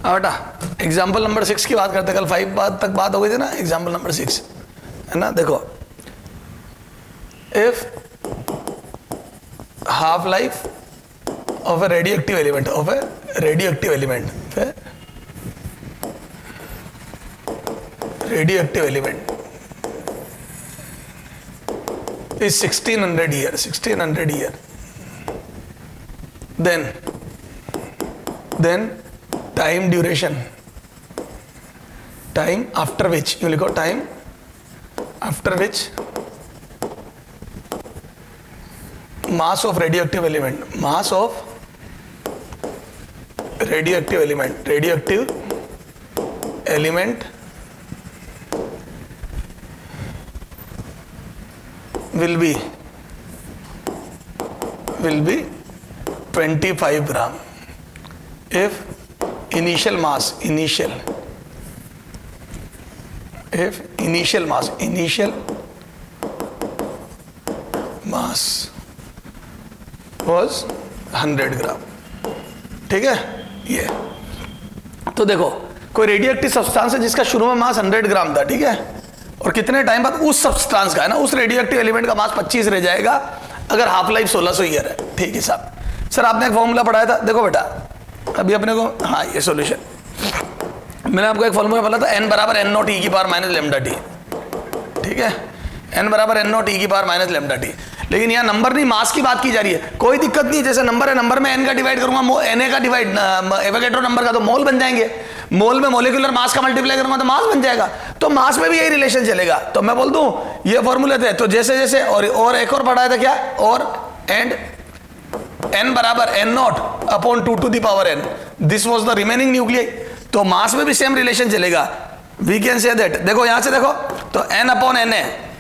बेटा example number 6 की बात करते हैं। कल 5 तक बात हो गई थी ना, एग्जाम्पल नंबर 6 है ना। देखो, if half life of a radioactive element is 1600 year, then time duration, time after which you लिखो, time after which mass of radioactive element will be 25 gram if initial mass was 100 ग्राम। ठीक है। ये तो देखो, कोई रेडियोएक्टिव सब्सटेंस है जिसका शुरू में मास 100 ग्राम था, ठीक है, और कितने टाइम बाद उस सब्सटेंस का है ना, उस रेडियोएक्टिव एलिमेंट का मास 25 रह जाएगा अगर हाफ लाइफ 1600 ईयर है। ठीक है साहब। सर आपने एक फॉर्मूला पढ़ाया था, देखो बेटा अभी अपने को, हाँ ये सॉल्यूशन, मैंने आपको एक फॉर्मूला बोला था, n बराबर n नॉट e की पावर माइनस लेमडा टी। ठीक है, n बराबर n नॉट e की पावर माइनस लेमडा टी। लेकिन यहाँ नंबर नहीं, मास की बात की जा रही है। कोई दिक्कत नहीं है, जैसे नंबर है, नंबर में n का डिवाइड करूंगा, na का डिवाइड एवोगैड्रो नंबर का तो मोल बन जाएंगे, मोल में मोलिकुलर मास का मल्टीप्लाई करूंगा तो मास बन जाएगा। तो मास में भी यही रिलेशन चलेगा। तो मैं बोल दूं ये फॉर्मूले थे, तो जैसे जैसे और एक और पढ़ाया था क्या, और एंड n बराबर n not upon 2 to the power n, this was the remaining nucleus. तो मास में भी सेम रिलेशन चलेगा। वी कैन से दैट, देखो यहां से देखो, तो n अपॉन n है,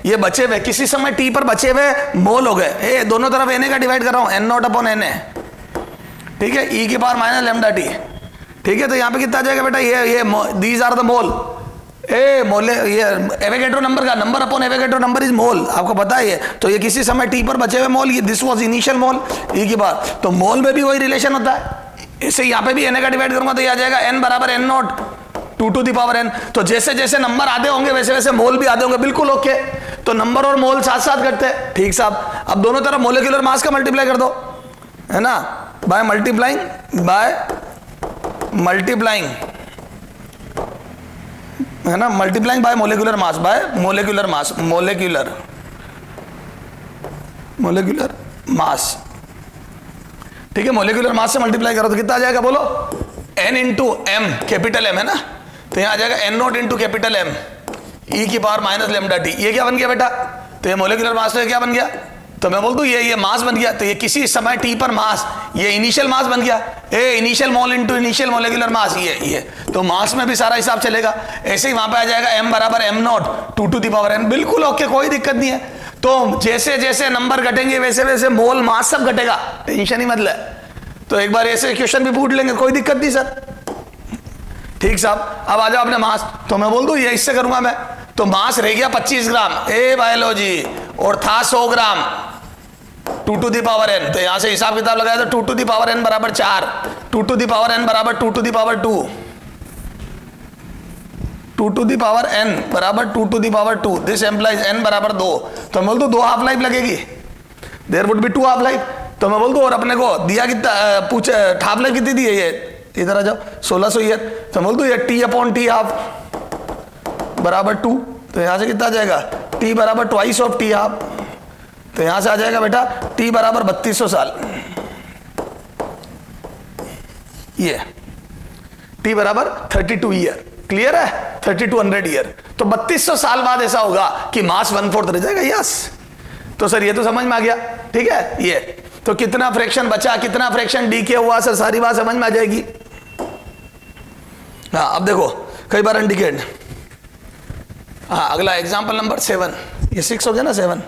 ये बचे हुए किसी समय t पर बचे हुए मोल हो गए, दोनों तरफ na का डिवाइड कर रहा हूं, n नॉट अपॉन n है। ठीक है, e की पावर माइनस लेमडा टी। ठीक है, तो यहाँ पे कितना आ जाएगा बेटा, ये दीज आर द मोल, ये एवोगैड्रो नंबर का, number upon Avogadro number is mole, आपको पता है ये। तो ये किसी समय टी पर बचे हुए मोल, ये this was initial mole, e की पावर, तो मोल में भी वही रिलेशन होता है। इससे यहाँ पे भी na का डिवाइड करूंगा तो ये आ जाएगा n बराबर n not 2 to the power n। तो जैसे जैसे नंबर आधे होंगे वैसे वैसे मोल भी आधे होंगे, बिल्कुल ओके। तो नंबर और मोल साथ साथ घटते हैं। ठीक साहब। अब दोनों तरफ मोलिकुलर मास का मल्टीप्लाई कर दो, है ना, बाय मल्टीप्लाइंग है ना, multiplying by molecular mass, molecular mass. ठीक है, मोलिकुलर मास से मल्टीप्लाई करो तो कितना आ जाएगा बोलो, n into M, capital M है ना, तो यहाँ आ जाएगा n not into capital M e की पावर माइनस लेमडा टी। ये क्या बन गया बेटा, तो ये मोलिकुलर मास तो क्या बन गया, तो मैं बोल दूं ये मास बन गया। तो ये किसी समय t पर मास, ये इनिशियल मास बन गया, initial mole into initial molecular mass, ये तो मास में भी सारा हिसाब चलेगा। ऐसे ही वहां पे आ जाएगा m बराबर m not 2 to the power n, बिल्कुल ओके, कोई दिक्कत नहीं है। तो जैसे जैसे नंबर घटेंगे वैसे वैसे मोल मास सब घटेगा, टेंशन ही मत ले। तो एक बार ऐसे क्वेश्चन भी पूछ लेंगे, कोई दिक्कत नहीं सर। ठीक साहब। अब आ जाओ अपने मास, तो मैं बोल दूं ये इससे करूंगा मैं, तो मास रह गया 25 ग्राम बायोलॉजी, और था 100 ग्राम 2 टू द पावर n। तो यहां से हिसाब किताब लगाया तो 2 टू द पावर n बराबर 4, 2 टू द पावर n बराबर 2 to the power 2, 2 to the power n बराबर 2 to the power 2, this implies n बराबर 2। तो मैं बोल दूं 2 हाफ लाइफ लगेगी, there would be 2 half life. तो मैं बोल दूं, और अपने को दिया कितना, पूछ हाफ लाइफ कितनी दी है, ये इधर आ जाओ, 1600 ईयर। तो बोल दो ये t अपॉन टी हाफ बराबर 2, तो यहां से कितना आ जाएगा, t बराबर ट्वाइस ऑफ टी हाफ। तो यहां से आ जाएगा बेटा t बराबर 3200 साल, ये t बराबर 32 ईयर। क्लियर है, 3200 ईयर। तो 3200 साल बाद ऐसा होगा कि मास 1/4 रह जाएगा। यस, तो सर ये तो समझ में आ गया। ठीक है, ये तो कितना फ्रैक्शन बचा, कितना फ्रैक्शन डीके हुआ, सर सारी बात समझ में आ जाएगी। हाँ, अब देखो कई बार इंडिकेट, हाँ अगला एग्जांपल नंबर 7, ये 6 हो गया ना, 7,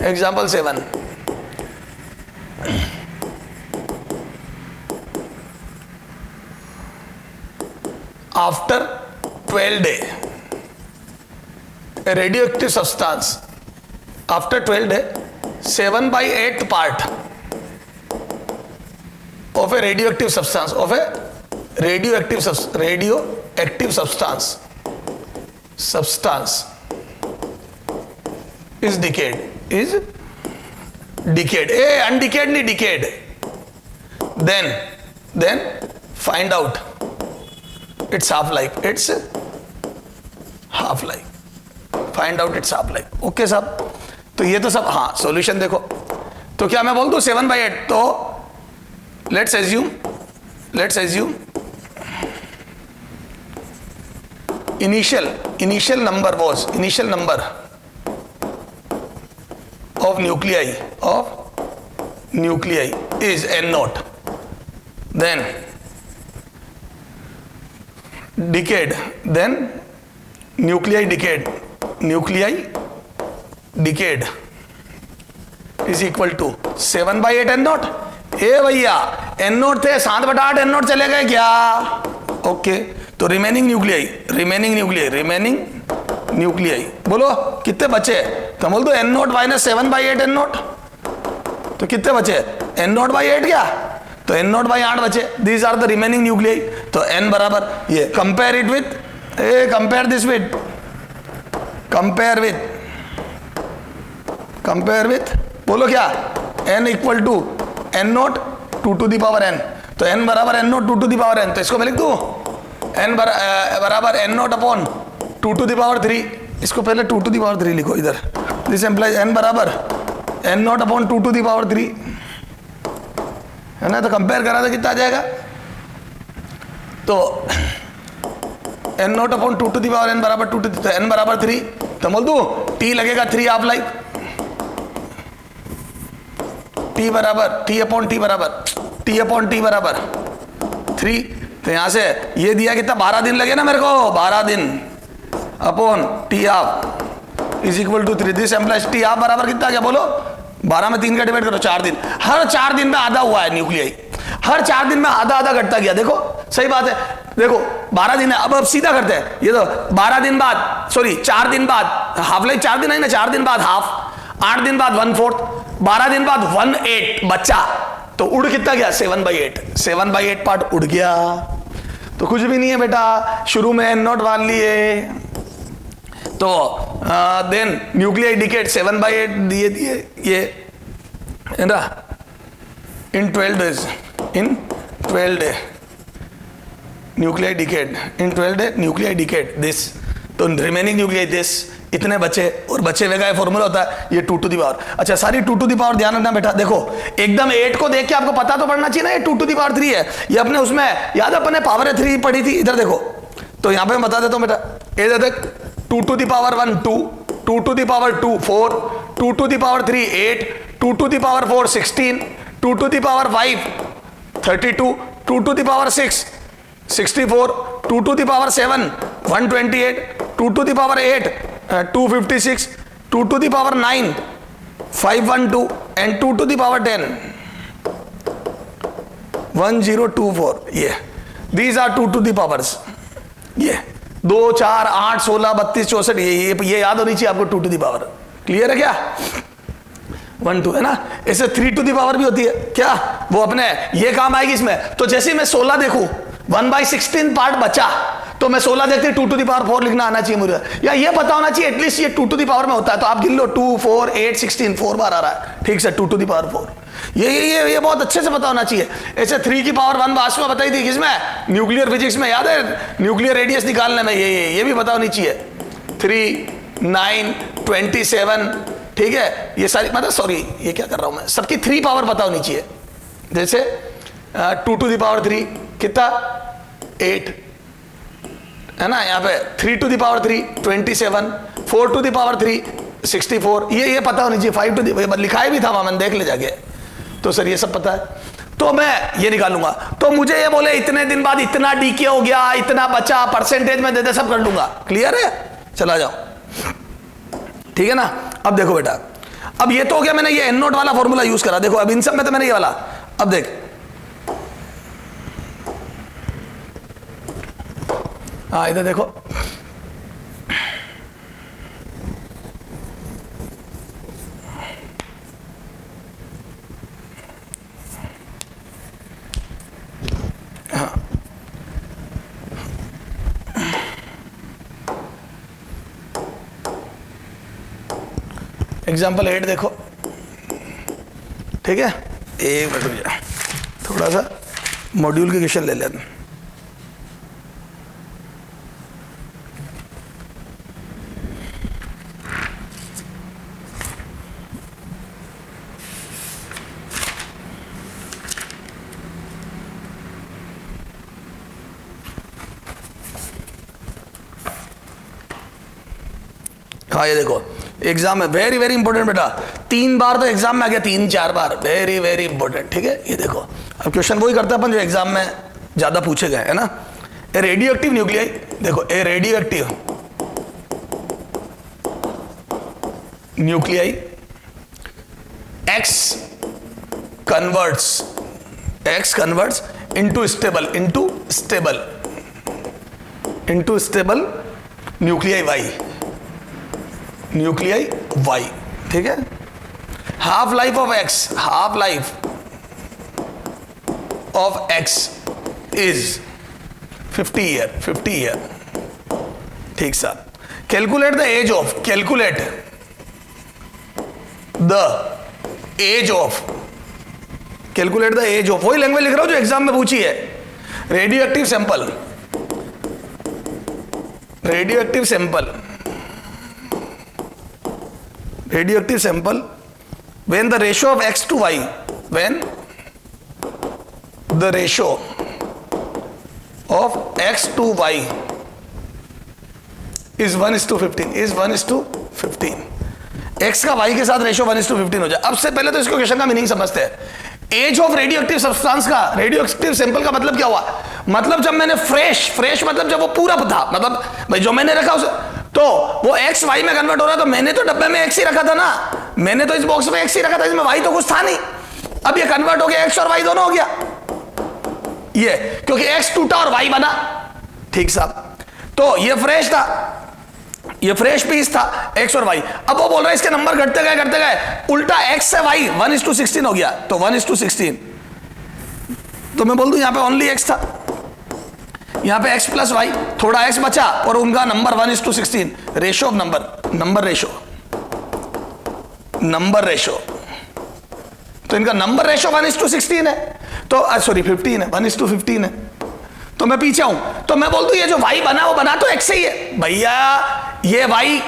example 7। After 12 day a radioactive substance, after 12 day 7/8 part of a radioactive substance, of a radio active substance is decayed, undecayed नहीं decayed, then find out its half life, find out its half life. Okay साहब, तो ये तो सब हाँ solution देखो। तो क्या मैं बोल दूं 7/8, तो let's assume initial number of nuclei is n0, then decayed, then nuclei decayed is equal to 7/8 n0। ए भैया n0 थे 7/8 n0 चले गए क्या? ओके, तो रिमेनिंग न्यूक्लियाई बोलो कितने बचे? तो बोल दो n0 माइनस 7/8 n0, तो कितने बचे? n0/8 क्या? तो n0/8 बचे। These are the remaining nuclei. तो n बराबर ये, कंपेयर विथ बोलो क्या? n equal to n0 2 to the power n, तो n बराबर n0 2 to the power n, तो इसको मैं लिख दूं n बराबर n0 upon 2 to the power 3, इसको पहले 2 to the power 3 लिखो इधर। दिस एम्प्लाइज n बराबर n0 upon 2 to the power 3, है ना? तो कंपेयर करा तो कितना आ जाएगा? तो n0 upon 2 to the power n बराबर 2 to the, तो n बराबर 3, तो बोल दूं t लगेगा 3 half life, t upon t बराबर 3। तो यहां से ये दिया कितना? 12 दिन लगे ना मेरे को, 12 दिन upon t half is equal to 3। This implies t half बराबर कितना क्या बोलो? 12 में 3 का डिवाइड करो, 4 दिन। हर 4 दिन में आधा हुआ है न्यूक्लियाई, हर 4 दिन में आधा घटता गया। देखो सही बात है, देखो 12 दिन है। अब सीधा करते हैं, ये तो 12 दिन बाद, सॉरी 4 दिन बाद हाफ लाइफ, 4 दिन है ना, 4 दिन बाद हाफ, 8 दिन बाद 1/4, 12 दिन बाद 1/8 बच्चा, तो उड़ कितना गया? 7/8 पार्ट उड़ गया। तो कुछ भी नहीं है बेटा, शुरू में n0 मान लिए, तो देन न्यूक्लियाई डिकेड 7/8 दिए ये है ना, इन 12 डे न्यूक्लियाई डिकेड दिस, तो रिमेनिंग न्यूक्लियाई दिस, इतने बचे, और बचे हुए का फॉर्मूला होता है ये 2 to the power। अच्छा सारी 2 to the power ध्यान रखना बेटा। देखो एकदम 8 को देख के आपको पता तो पड़ना चाहिए ना ये 2 to the power 3 है। ये अपने उसमें याद है अपने पावर 3 पढ़ी थी, इधर देखो, तो यहाँ पे मैं बता देता हूँ बेटा। इधर देख 2 to the power 1 2, 2 to the power 2 4, 2 to the power 3 8, 2 to the power 4 16, 2 to the power 5 32, 2 to the power 6 64, 2 to the power 7 128, 2 to the power 8 256, 2 to the power 9 512, and 2 to the power 10 1024। ये these are 2 to the powers, ये 2 4 8 16 32 64, ये याद होनी चाहिए आपको 2 to the power। Clear है क्या? 1 2 है ना। ऐसे 3 to the power भी होती है क्या? वो अपने ये काम आएगी इसमें। तो जैसे मैं 16 देखूं 1/16 पार्ट बचा, तो मैं 16 देखते 2 to the power 4 लिखना आना चाहिए मुझे, या ये पता होना चाहिए एटलीस्ट ये 2 to the power में होता है। तो आप गिन लो 2 4 8 16 4 बार आ रहा है, ठीक से 2 to the power 4। ये बहुत अच्छे से पता होना चाहिए। ऐसे 3 की पावर 1 बात में बताई थी किसमें? न्यूक्लियर फिजिक्स में, याद है? न्यूक्लियर रेडियस निकालने में ये भी पता होनी चाहिए। 3 9 27, ठीक है? ये सारी मतलब सॉरी ये क्या कर रहा हूं मैं, सबकी 3 पावर पता होनी चाहिए। जैसे 2 to the power 3 कितना? 8 है ना, यहाँ पे 3 to the power 3 27, 4 to the power 3 64, ये पता होनी चाहिए। 5 to the, लिखाई भी था वहां, मैंने देख ले जाके। तो सर ये सब पता है, तो मैं ये निकालूंगा। तो मुझे ये बोले इतने दिन बाद इतना डीके हो गया, इतना बचा, परसेंटेज में दे दे, सब कर लूंगा। क्लियर है? चला जाओ, ठीक है ना। अब देखो बेटा, अब ये तो हो गया, मैंने ये n0 वाला फॉर्मूला यूज करा। देखो अब इन सब में तो मैंने ये वाला, अब देख हाँ इधर देखो, हाँ एग्जाम्पल 8 देखो, ठीक है। एक मिनट रुक जा, थोड़ा सा मॉड्यूल के क्वेश्चन ले लेते हैं। हाँ ये देखो एग्जाम है, वेरी वेरी इंपॉर्टेंट बेटा, 3 बार तो एग्जाम में आ गया, 3-4 बार, वेरी वेरी इंपॉर्टेंट, ठीक है। ये देखो अब क्वेश्चन वही करते हैं अपन जो एग्जाम में ज्यादा पूछे गए है ना। ए रेडियो एक्टिव न्यूक्लियाई, देखो a radio active nuclei X converts into stable nuclei Y, ठीक है। Half life of X is 50 year, ठीक sir. Calculate the age of वही लैंग्वेज लिख रहा हूं जो एग्जाम में पूछी है। Radio active sample when the ratio of x to y, when the ratio of x to y is 1:15, x का y के साथ रेशियो 1:15 हो जाए। अब से पहले तो इसको क्वेश्चन का मीनिंग समझते हैं। Age of radio active substance का, रेडियो एक्टिव सैंपल का मतलब क्या हुआ? मतलब जब मैंने फ्रेश मतलब जब वो पूरा था, मतलब भाई जो मैंने रखा उसे, तो वो एक्स वाई में कन्वर्ट हो रहा है, तो मैंने तो डब्बे में एक्स ही रखा था ना, मैंने तो इस बॉक्स में एक्स ही रखा था, इसमें वाई तो कुछ था नहीं। अब ये कन्वर्ट हो गया, एक्स और वाई दोनों हो गया, ये क्योंकि एक्स टूटा और वाई बना, ठीक साहब। तो ये फ्रेश था, ये फ्रेश पीस था, एक्स और वाई। अब वो बोल रहा है इसके नंबर घटते गए, उल्टा एक्स से वाई 1:16 हो गया, तो 1:16, तो मैं बोल दूं यहां पे ओनली एक्स था, यहां पे x प्लस वाई, थोड़ा x बचा और उनका number 1:16, ratio of number ratio, तो इनका नंबर रेशो 1:16 है, तो सॉरी 15 है, 1:15 है। तो मैं पीछे हूं, तो मैं बोल दूं ये जो y बना वो बना तो x से ही है भैया। ये y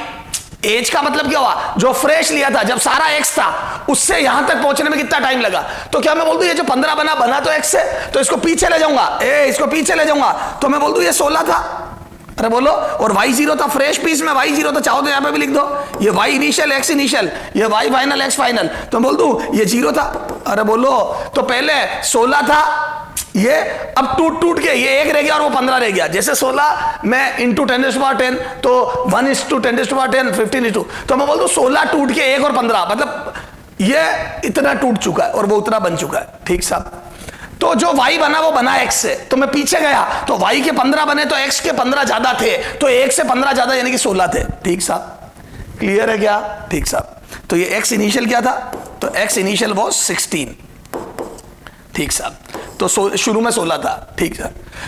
एज का मतलब क्या हुआ? जो फ्रेश लिया था, जब सारा x था, उससे यहां तक पहुंचने में कितना टाइम लगा? तो क्या मैं बोल दूं ये जो 15 बना तो x से, तो इसको पीछे ले जाऊंगा, इसको पीछे ले जाऊंगा, तो मैं बोल दूं ये 16 था। अरे बोलो, और y 0 था, फ्रेश पीस में y 0 था, चाहो तो यहां पे भी लिख दो, ये y इनिशियल x इनिशियल, ये y फाइनल x फाइनल, तो बोल दूं ये 0 था। अरे बोलो, तो पहले 16 था, ये अब टूट के ये 1 रह गया और वो 15 रह गया। जैसे 16 में इंटू 10⁻10, तो 1:10⁻10 15:2, तो मैं बोल दूं 16 टूट के 1 और 15, मतलब ये इतना टूट चुका है और वो उतना बन चुका है, ठीक साहब। तो जो y बना वो बना x से, तो मैं पीछे गया, तो y के 15 बने तो x के 15 ज्यादा थे, तो 1 से 15 ज्यादा यानी कि 16 थे, ठीक साहब। क्लियर है क्या? ठीक साहब। तो ये x इनिशियल क्या था? तो x इनिशियल वो 16, ठीक साहब। तो शुरू में 16 था, ठीक है।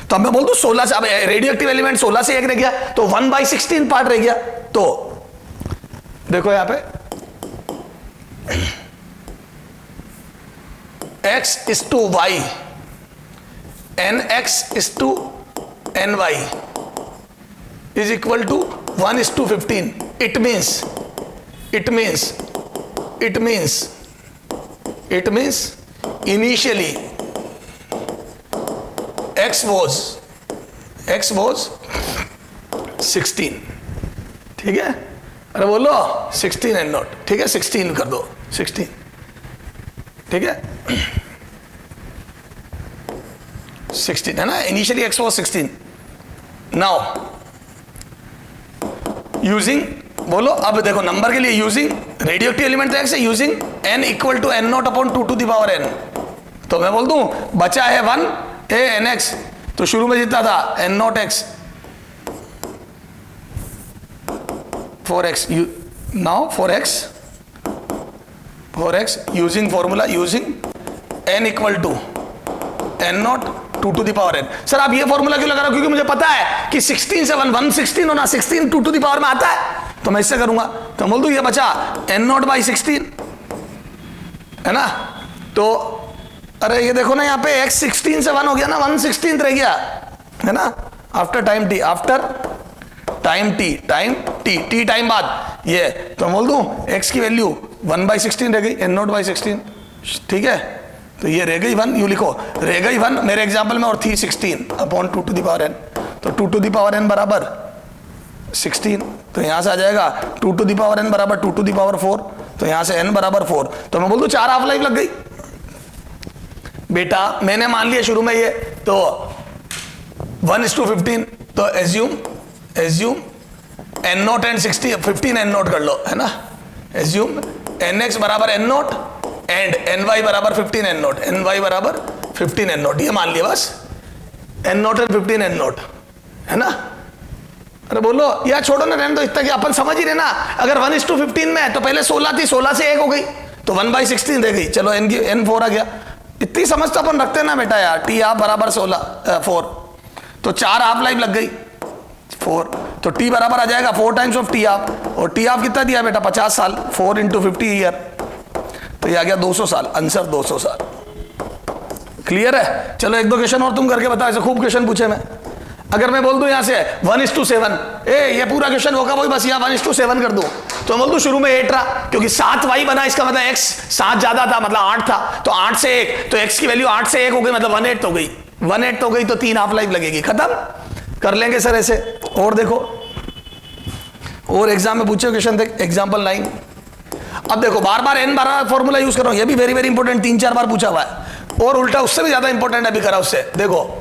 तो अब मैं बोल दूं 16 से, अब रेडियो एक्टिव एलिमेंट 16 से 1 रह गया, तो 1/16 पार्ट रह गया। तो देखो यहां पे x is to y nx is to ny is equal to 1:15. It means initially x was 16, ठीक है। अरे बोलो 16 एंड नॉट, ठीक है, 16 कर दो, 16, ठीक है, 16 है ना, initially x was 16। Now using, बोलो अब देखो नंबर के लिए using radio active element x है, using n equal to n0/2⁴n, तो मैं बोल दूं बचा है 1 a nx, तो शुरू में जितना था n0x 4x, now 4x using formula, using n equal to n0/2⁴n। Sir आप ये फॉर्मूला क्यों लगा रहे हो? क्योंकि मुझे पता है कि 16 से 116 होना, 16 2 टू द पावर में आता है, तो मैं इससे करूंगा, तो बोल दूं ये बचा n0/16, है ना। तो अरे ये देखो ना यहाँ पे x 16 से 1 हो गया ना, 1/16 रह गया, है ना। After time t, after time t, time t time बाद ये, तो बोल दूं x की वैल्यू 1/16 रह गई, n0/16, ठीक है। तो ये रह गई 1, यू लिखो रह गई 1 मेरे एग्जाम्पल में, और थी 16 upon 2 to the power n, तो 2 to the power n बराबर 16, तो यहां से आ जाएगा 2 to the power n बराबर 2 to the power 4, तो यहां से n बराबर 4, तो मैं बोल दूं 4 हाफ लाइफ लग गई। बेटा मैंने मान लिया शुरू में ये, तो 1:15, तो एज्यूम n0 and 16, 15 n0 कर लो, है ना। एज्यूम nx बराबर n0 एंड ny बराबर 15 n0, ny बराबर 15 n0, ये मान लिया बस, n0 and 15 n0, है ना। अरे बोलो यार छोड़ो ना, रहने दो, इतना कि अपन समझ ही रहे ना। अगर 1:15 में है तो पहले 16 थी, 16 से 1 हो गई, तो 1/16 रह गई, चलो n4 आ गया। इतनी समझ तो अपन रखते ना बेटा यार, t हाफ बराबर 4, तो 4 हाफ लाइफ लग गई 4, तो t बराबर आ जाएगा 4 टाइम्स ऑफ t हाफ, और t हाफ कितना दिया बेटा 50 साल, 4 × 50 ईयर, तो ये आ गया 200 साल, आंसर 200 साल। क्लियर है। चलो 1-2 क्वेश्चन और तुम करके बताओ, ऐसे खूब क्वेश्चन पूछे मैं। अगर मैं बोल दूं यहां से 1:7, ये पूरा क्वेश्चन होगा वही, बस यहां 1:7 कर दूं, तो बोल दूं शुरू में 8 रहा, क्योंकि 7y बना, इसका मतलब x 7 ज्यादा था, मतलब 8 था, तो 8 से 1, तो x की वैल्यू 8 से 1 हो गई, मतलब 1/8 हो गई, 1/8 हो गई, तो 3 हाफ लाइफ लगेगी, खत्म कर लेंगे सर ऐसे। और देखो और एग्जाम में पूछे क्वेश्चन, देख एग्जाम्पल 9। अब देखो बार बार n बार फॉर्मूला यूज कर रहा हूं, ये भी वेरी वेरी इंपॉर्टेंट, 3-4 बार पूछा हुआ है, और उल्टा उससे भी ज्यादा इंपॉर्टेंट अभी करा उससे। देखो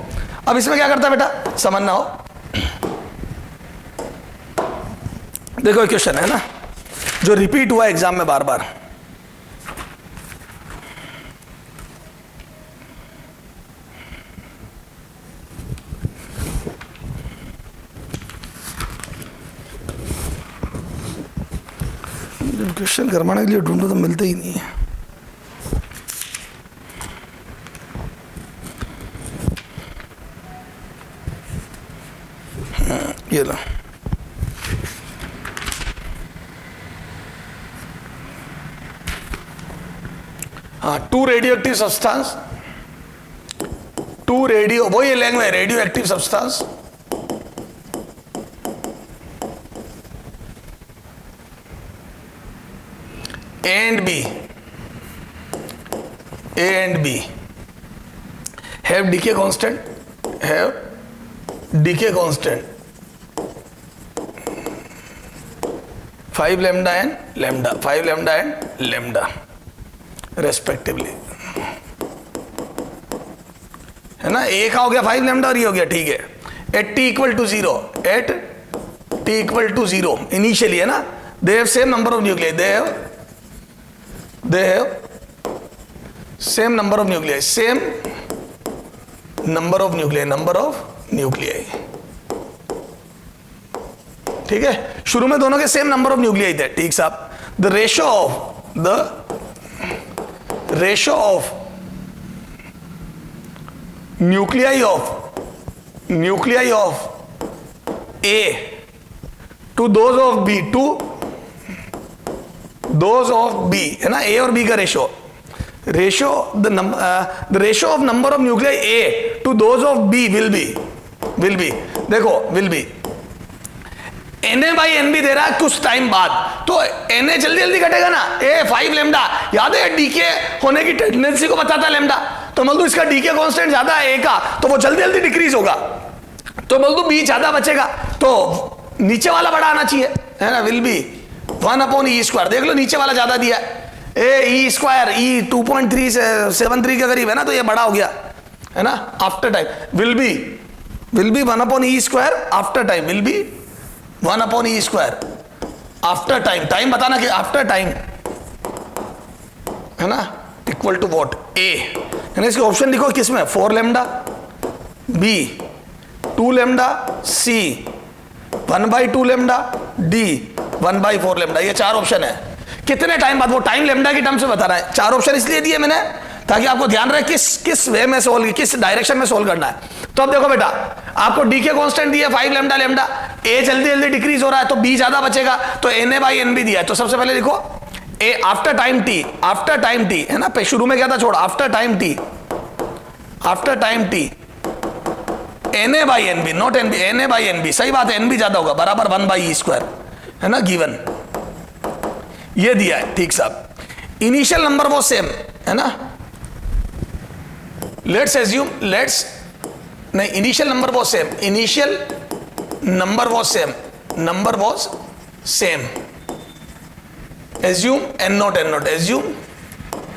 अब इसमें क्या करता है बेटा, समझना हो, देखो क्वेश्चन है ना जो रिपीट हुआ एग्जाम में बार बार, क्वेश्चन करवाने के लिए ढूंढो तो मिलते ही नहीं है। ये लो, हाँ, 2 रेडियो एक्टिव सब्सटेंस, 2 रेडियो, वो ये language radio active substance A and B have decay constant, 5 lambda and lambda, 5 lambda and lambda respectively, है ना। A का हो गया 5 lambda और ये हो गया, ठीक है। at t = 0, at t = 0 initially, है ना। they have same number of nuclei, they have same number of nuclei, same number of nuclei, ठीक है। शुरू में दोनों के सेम नंबर ऑफ न्यूक्लियाई थे, ठीक साहब। The ratio of nuclei of A to those of B, to those of B, है ना। A और B का ratio the ratio of number of nuclei A to those of B will be देखो will be Na/Nb दे रहा है कुछ time बाद, तो Na जल्दी जल्दी घटेगा ना। 5 लैम्डा याद है, डीके होने की टेंडेंसी को बताता है लैम्डा, तो बोल दो इसका डीके कांस्टेंट ज्यादा है A का, तो वो जल्दी जल्दी डिक्रीज होगा, तो बोल दो B ज्यादा बचेगा, तो नीचे वाला बड़ा आना चाहिए, है ना। विल बी 1/E², देख लो नीचे वाला ज्यादा दिया है, E² 2.373 के करीब है ना, तो ये बड़ा हो गया, है ना। After time will be 1/E², after time will be 1/E², after time बताना कि आफ्टर टाइम, है ना, इक्वल टू वॉट A, है ना। इसके ऑप्शन लिखो किसमें, 4 lambda, B 2 lambda, C 1/2 lambda, D 1/4 lambda, ये 4 ऑप्शन है। कितने टाइम बाद, वो टाइम लैम्डा की टर्म से बता रहा है। 4 ऑप्शन इसलिए दिए मैंने ताकि आपको ध्यान रहे किस वे में सोल्व, किस डायरेक्शन में सोल्व करना है। तो अब देखो बेटा, आपको डी के कांस्टेंट दिया 5 लैम्डा, ए जल्दी जल्दी डिक्रीज हो रहा है तो बी ज्यादा बचेगा, तो Na/Nb दिया है। तो सबसे पहले लिखो ए आफ्टर टाइम टी है ना, पे शुरू में क्या था छोड़, after time T Na/Nb not Nb, Na/Nb सही बात है, Nb ज्यादा होगा बराबर 1/E² है ना, गिवन ये दिया है। ठीक साहब, इनिशियल नंबर वो सेम है ना, लेट्स एज्यूम नहीं इनिशियल नंबर वो same, initial number was same, assume n0 assume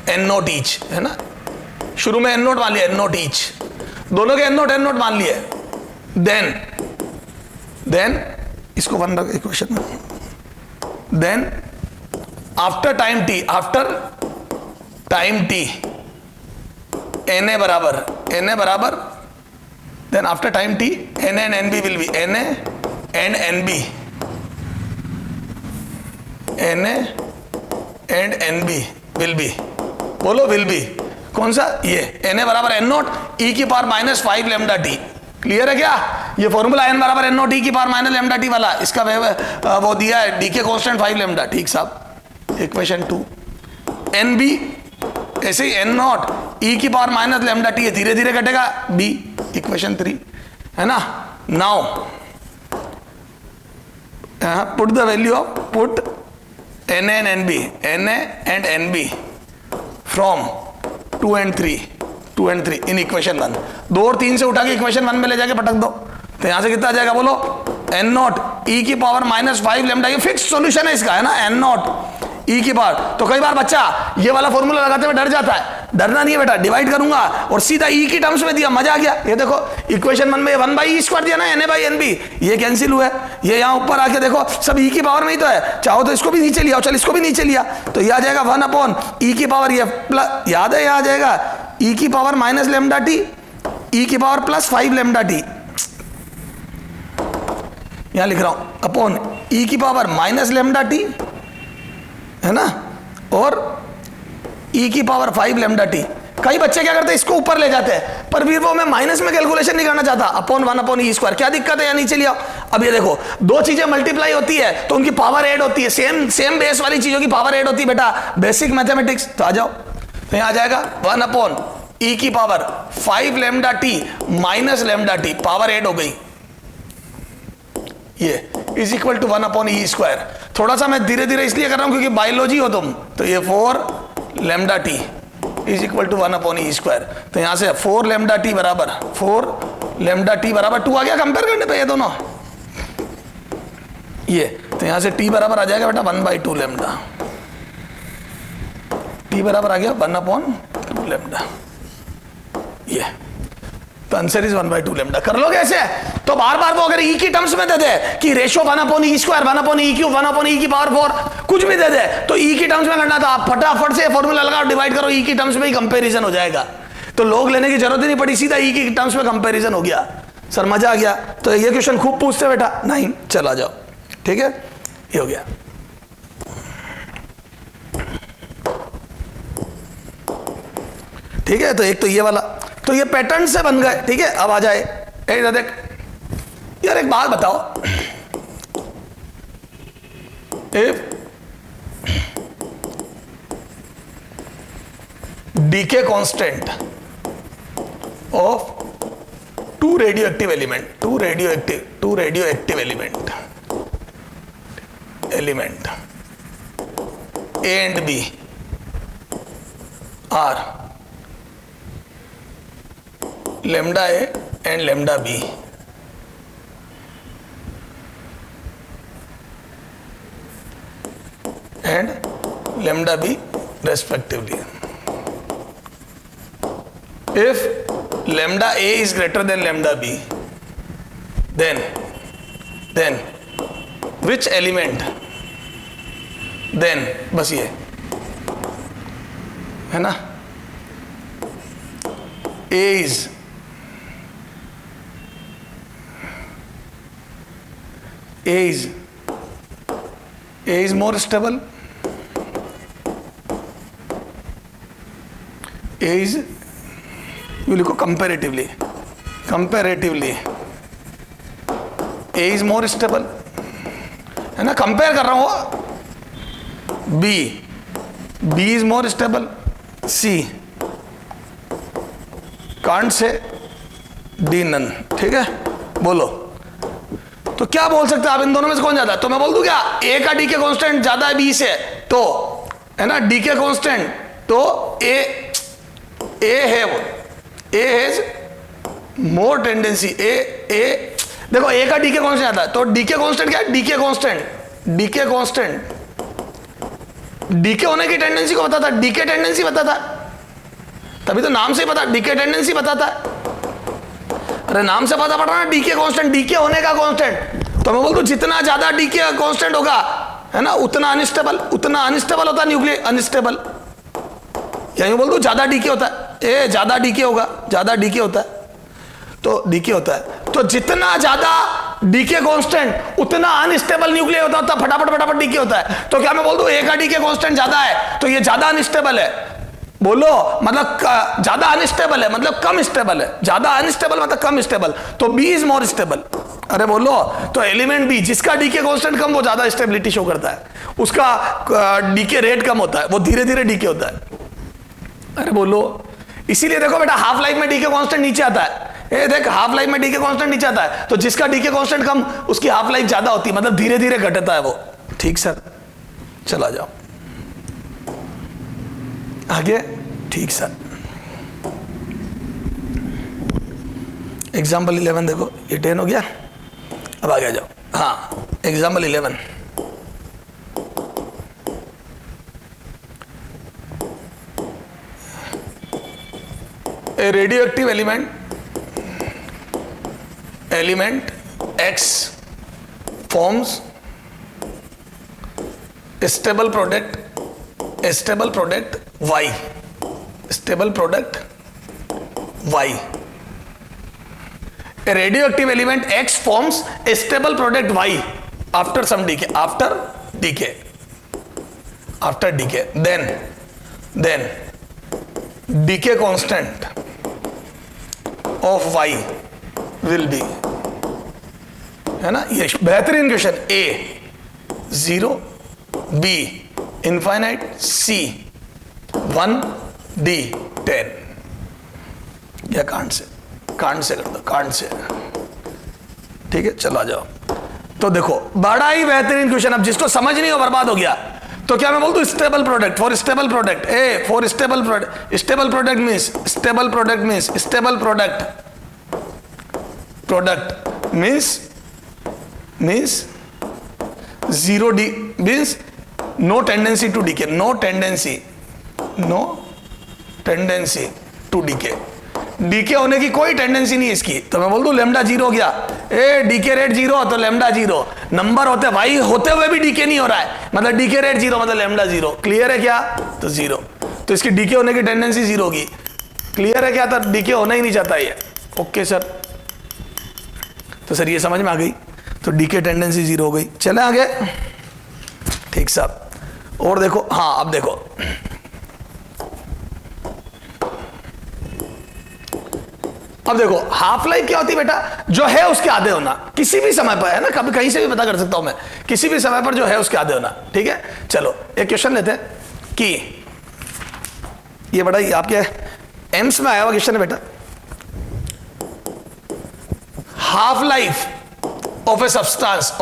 n0 each है ना, शुरू में n0 मान लिया, n0 ईच, दोनों के n0 मान लिए, देन इसको वन रख इक्वेशन में, then after time t Na बराबर then after time t Na and Nb will be Na and Nb will be, बोलो विल बी कौन सा, ये Na बराबर n0 e⁻⁵ lambda T. Clear है क्या, ये फॉर्मूला n बराबर n0 e⁻ लैम्डा टी वाला, इसका वो दिया है डी के कॉन्स्टेंट 5 लैम्डा। ठीक साहब, इक्वेशन 2 Nb ऐसे ही n0 e⁻ लैम्डा टी है, धीरे धीरे घटेगा b, इक्वेशन 3 है ना। Now put the value of put Na and Nb from 2 and 3 in equation 1, 2 और 3 से उठा के इक्वेशन 1 में ले जाके पटक दो, तो यहां से कितना आ जाएगा बोलो, n0 e⁻⁵ लैम्डा, ये फिक्स सॉल्यूशन है इसका है ना, n0 e⁻। तो कई बार बच्चा ये वाला फॉर्मूला लगाते हुए डर जाता है, डरना नहीं है बेटा, डिवाइड करूंगा और सीधा e की टर्म्स में दिया, मजा आ गया। ये देखो इक्वेशन 1 में 1/E² दिया ना, Na/Nb, ये कैंसिल हुआ है, ये यहां ऊपर आके देखो सब e की पावर में ही तो है, चाहो तो इसको भी नीचे लिया, चल इसको भी नीचे लिया, तो ये आ जाएगा 1/E की पावर, ये प्लस याद है, यह आ जाएगा e⁻⁻ lambda T e⁻+5 lambda T, यहां लिख रहा हूं अपॉन e⁻⁻ लैम्डा टी है ना, और e⁻⁵ लैम्डा टी। कई बच्चे क्या करते हैं, इसको ऊपर ले जाते हैं, पर फिर वो मैं माइनस में कैलकुलेशन नहीं करना चाहता, अपॉन 1/E², क्या दिक्कत है, या नीचे लिया। अब ये देखो दो चीजें मल्टीप्लाई होती है तो उनकी पावर ऐड होती है, सेम बेस वाली चीजों की पावर ऐड होती है बेटा, बेसिक मैथमेटिक्स। तो आ जाओ, तो यहां आ जाएगा 1/E⁻⁵ lambda T minus lambda T, power add हो गई, ये इज इक्वल टू 1/E²। थोड़ा सा मैं धीरे धीरे इसलिए कर रहा हूं क्योंकि बायोलॉजी हो तुम, तो ये 4 lambda t is equal to 1/E²। तो यहां से 4 लैम्डा टी बराबर 2 आ गया कंपेयर करने पे ये दोनों, ये तो यहां से t बराबर आ जाएगा बेटा 1/2 लैम्डा, t बराबर आ गया 1/2 लैम्डा, ये तो आंसर इज 1/2 लैम्डा। कर लोगे ऐसे, तो बार बार वो अगर e की टर्म्स में दे दे कि रेशियो 1/E², 1/E3, 1/E⁴ कुछ भी दे दे, तो e की टर्म्स में करना था, आप फटाफट से फॉर्मूला लगाओ, डिवाइड करो, e की टर्म्स में ही कंपैरिजन हो जाएगा, तो लोग लेने की जरूरत ही नहीं पड़ी, सीधा e की टर्म्स में कंपैरिजन हो गया। सर मजा आ गया, तो ये क्वेश्चन खूब पूछते बेटा, नहीं चला जाओ, ठीक है, ये हो गया। ठीक है, तो एक तो ये वाला, तो ये पैटर्न से बन गए। ठीक है, अब आ जाए इधर देख यार, एक बात बताओ, if decay constant of two radioactive element A and B are lambda A and lambda B, and lambda B respectively. If lambda A is greater than lambda B, then which element, then बस ये है ना, A is more stable, A is, you लिखो comparatively A is more stable, है ना, compare कर रहा हूं। B is more stable, C can't say, D none. ठीक है, बोलो तो क्या बोल सकते हैं आप, इन दोनों में से कौन ज्यादा है? तो मैं बोल दूं क्या, ए का डी के कांस्टेंट ज्यादा है बी से, तो है ना डी के कांस्टेंट, तो ए है वो, ए हैज मोर टेंडेंसी, ए देखो ए का डी के कांस्टेंट ज्यादा है, तो डी के कांस्टेंट क्या है? डी के कांस्टेंट डी के होने की टेंडेंसी को बताता है, डी के टेंडेंसी बताता है, तभी तो नाम से ही पता, डी के टेंडेंसी बताता है। अरे नाम से पता पड़ रहा है डी के कांस्टेंट, डी के होने का कांस्टेंट। तो मैं बोल दूं जितना ज्यादा डी के कांस्टेंट होगा, है ना, उतना अनस्टेबल होता है न्यूक्लियर, अनस्टेबल। या यूं बोल दूं ज्यादा डी के होता है, ए ज्यादा डी के होगा, ज्यादा डी के होता है, तो डी के होता है। तो जितना ज्यादा डी के कांस्टेंट उतना अनस्टेबल न्यूक्लियर होता है, फटाफट डी के होता है। तो क्या मैं बोल दूं ए का डी के कांस्टेंट ज्यादा है तो ये ज्यादा अनस्टेबल है? बोलो, मतलब ज्यादा अनस्टेबल है मतलब कम स्टेबल है, ज्यादा अनस्टेबल मतलब कम स्टेबल, तो बी इज मोर स्टेबल। अरे बोलो, तो एलिमेंट बी जिसका डी के कांस्टेंट कम वो ज्यादा स्टेबिलिटी शो करता है, उसका डी के रेट कम होता है, वो धीरे धीरे डी के होता है। अरे बोलो, इसीलिए देखो बेटा हाफ लाइफ में डी के कांस्टेंट नीचे आता है, ये देख हाफ लाइफ में डी के कांस्टेंट नीचे आता है, तो जिसका डी के कांस्टेंट कम उसकी हाफ लाइफ ज्यादा होती है, मतलब धीरे धीरे घटता है वो। ठीक सर, चला जाओ आगे। ठीक सर, एग्जाम्पल 11 देखो, ये 10 हो गया, अब आगे जाओ। हाँ, example 11, A radioactive element X forms a stable product Y, stable product Y. A radioactive element X forms a stable product Y after some decay, then decay constant of Y will be, है ना, ये बेहतरीन question. A 0, B infinite, C 1, D 10। या can't say कर दो, can't say. ठीक है, चलो आ जाओ। तो देखो बड़ा ही बेहतरीन क्वेश्चन, अब जिसको समझ नहीं हो बर्बाद हो गया। तो क्या मैं बोल दूं, stable product, for stable product, A for stable product, stable product means 0 D means no tendency to decay, no tendency to decay, decay होने की कोई टेंडेंसी नहीं है इसकी। तो मैं बोल दूं लेमडा 0 हो गया, ए डीके रेट 0 तो लेमडा 0, नंबर होते भाई होते हुए भी डीके नहीं हो रहा है, मतलब डीके रेट 0 मतलब लेमडा 0। क्लियर है क्या? तो 0, तो इसकी डीके होने की टेंडेंसी 0 होगी। क्लियर है क्या? तो डीके होना ही नहीं चाहता ये। ओके सर, तो सर ये समझ में आ गई, तो डीके टेंडेंसी 0 हो गई। चले आगे। ठीक साहब, और देखो, हाँ अब देखो, हाफ लाइफ क्या होती है बेटा? जो है उसके आधे होना, किसी भी समय पर, है ना, कभी कहीं से भी पता कर सकता हूं मैं, किसी भी समय पर जो है उसके आधे होना। ठीक है, चलो एक क्वेश्चन लेते हैं कि ये बड़ा ही आपके एम्स में आया हुआ क्वेश्चन है बेटा। Half life of a substance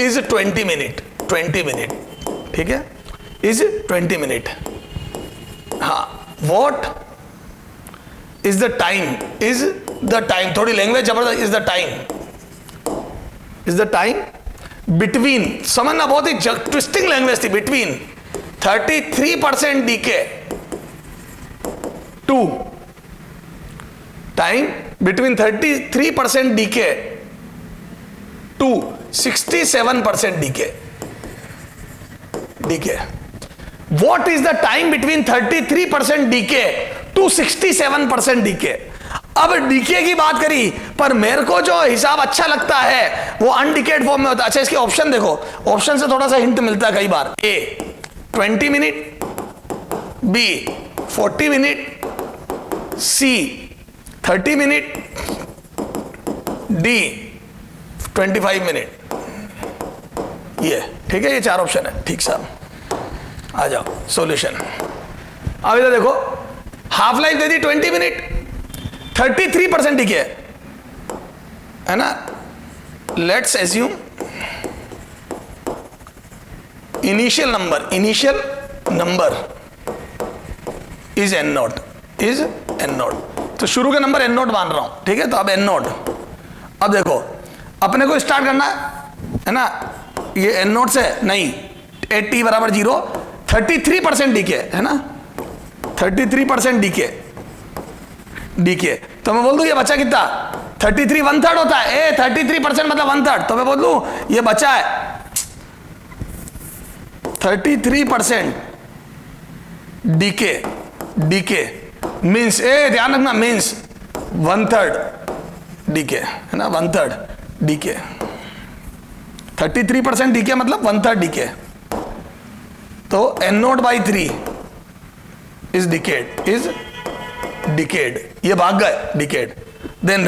is 20 minute, ठीक है, इज 20 मिनट। हाँ, what is the time, थोड़ी लैंग्वेज जबरदस्त, is the time between, समझना, बहुत ही ट्विस्टिंग लैंग्वेज थी, between 33% decay to time between 33% decay to 67% decay. What is the time between 33% decay to 67% decay? अब डीके की बात करी, पर मेरे को जो हिसाब अच्छा लगता है वो अनडिकेड फॉर्म में होता है। अच्छा, इसके ऑप्शन देखो, ऑप्शन से थोड़ा सा हिंट मिलता है कई बार। ए 20 मिनट, बी 40 मिनट, सी 30 मिनट, डी 25 मिनट, ये ठीक है, ये 4 ऑप्शन है। ठीक साहब, आ जाओ सॉल्यूशन। अब इधर देखो, हाफ लाइफ दे दी 20 मिनट, 33% डीके है ना। Let's assume initial number is an not, तो शुरू का नंबर एन नॉट मान रहा हूं, ठीक है। तो अब एन नॉट, अब देखो अपने को स्टार्ट करना है ना, ये एन नॉट से नहीं, 8t बराबर 0, 33% डीके है ना, 33% डीके। तो मैं बोल दूं ये बचा कितना, 33 1/3 होता है। 33% मतलब 1/3, तो मैं बोल दूं ये बचा है 33% डीके मीन्स, ध्यान रखना, मीन्स 1/3 डीके है ना, 1/3 डीके। 33% डीके मतलब 1/3 डीके। तो n0/3 इज डिकेड, ये भाग गए डिकेड। देन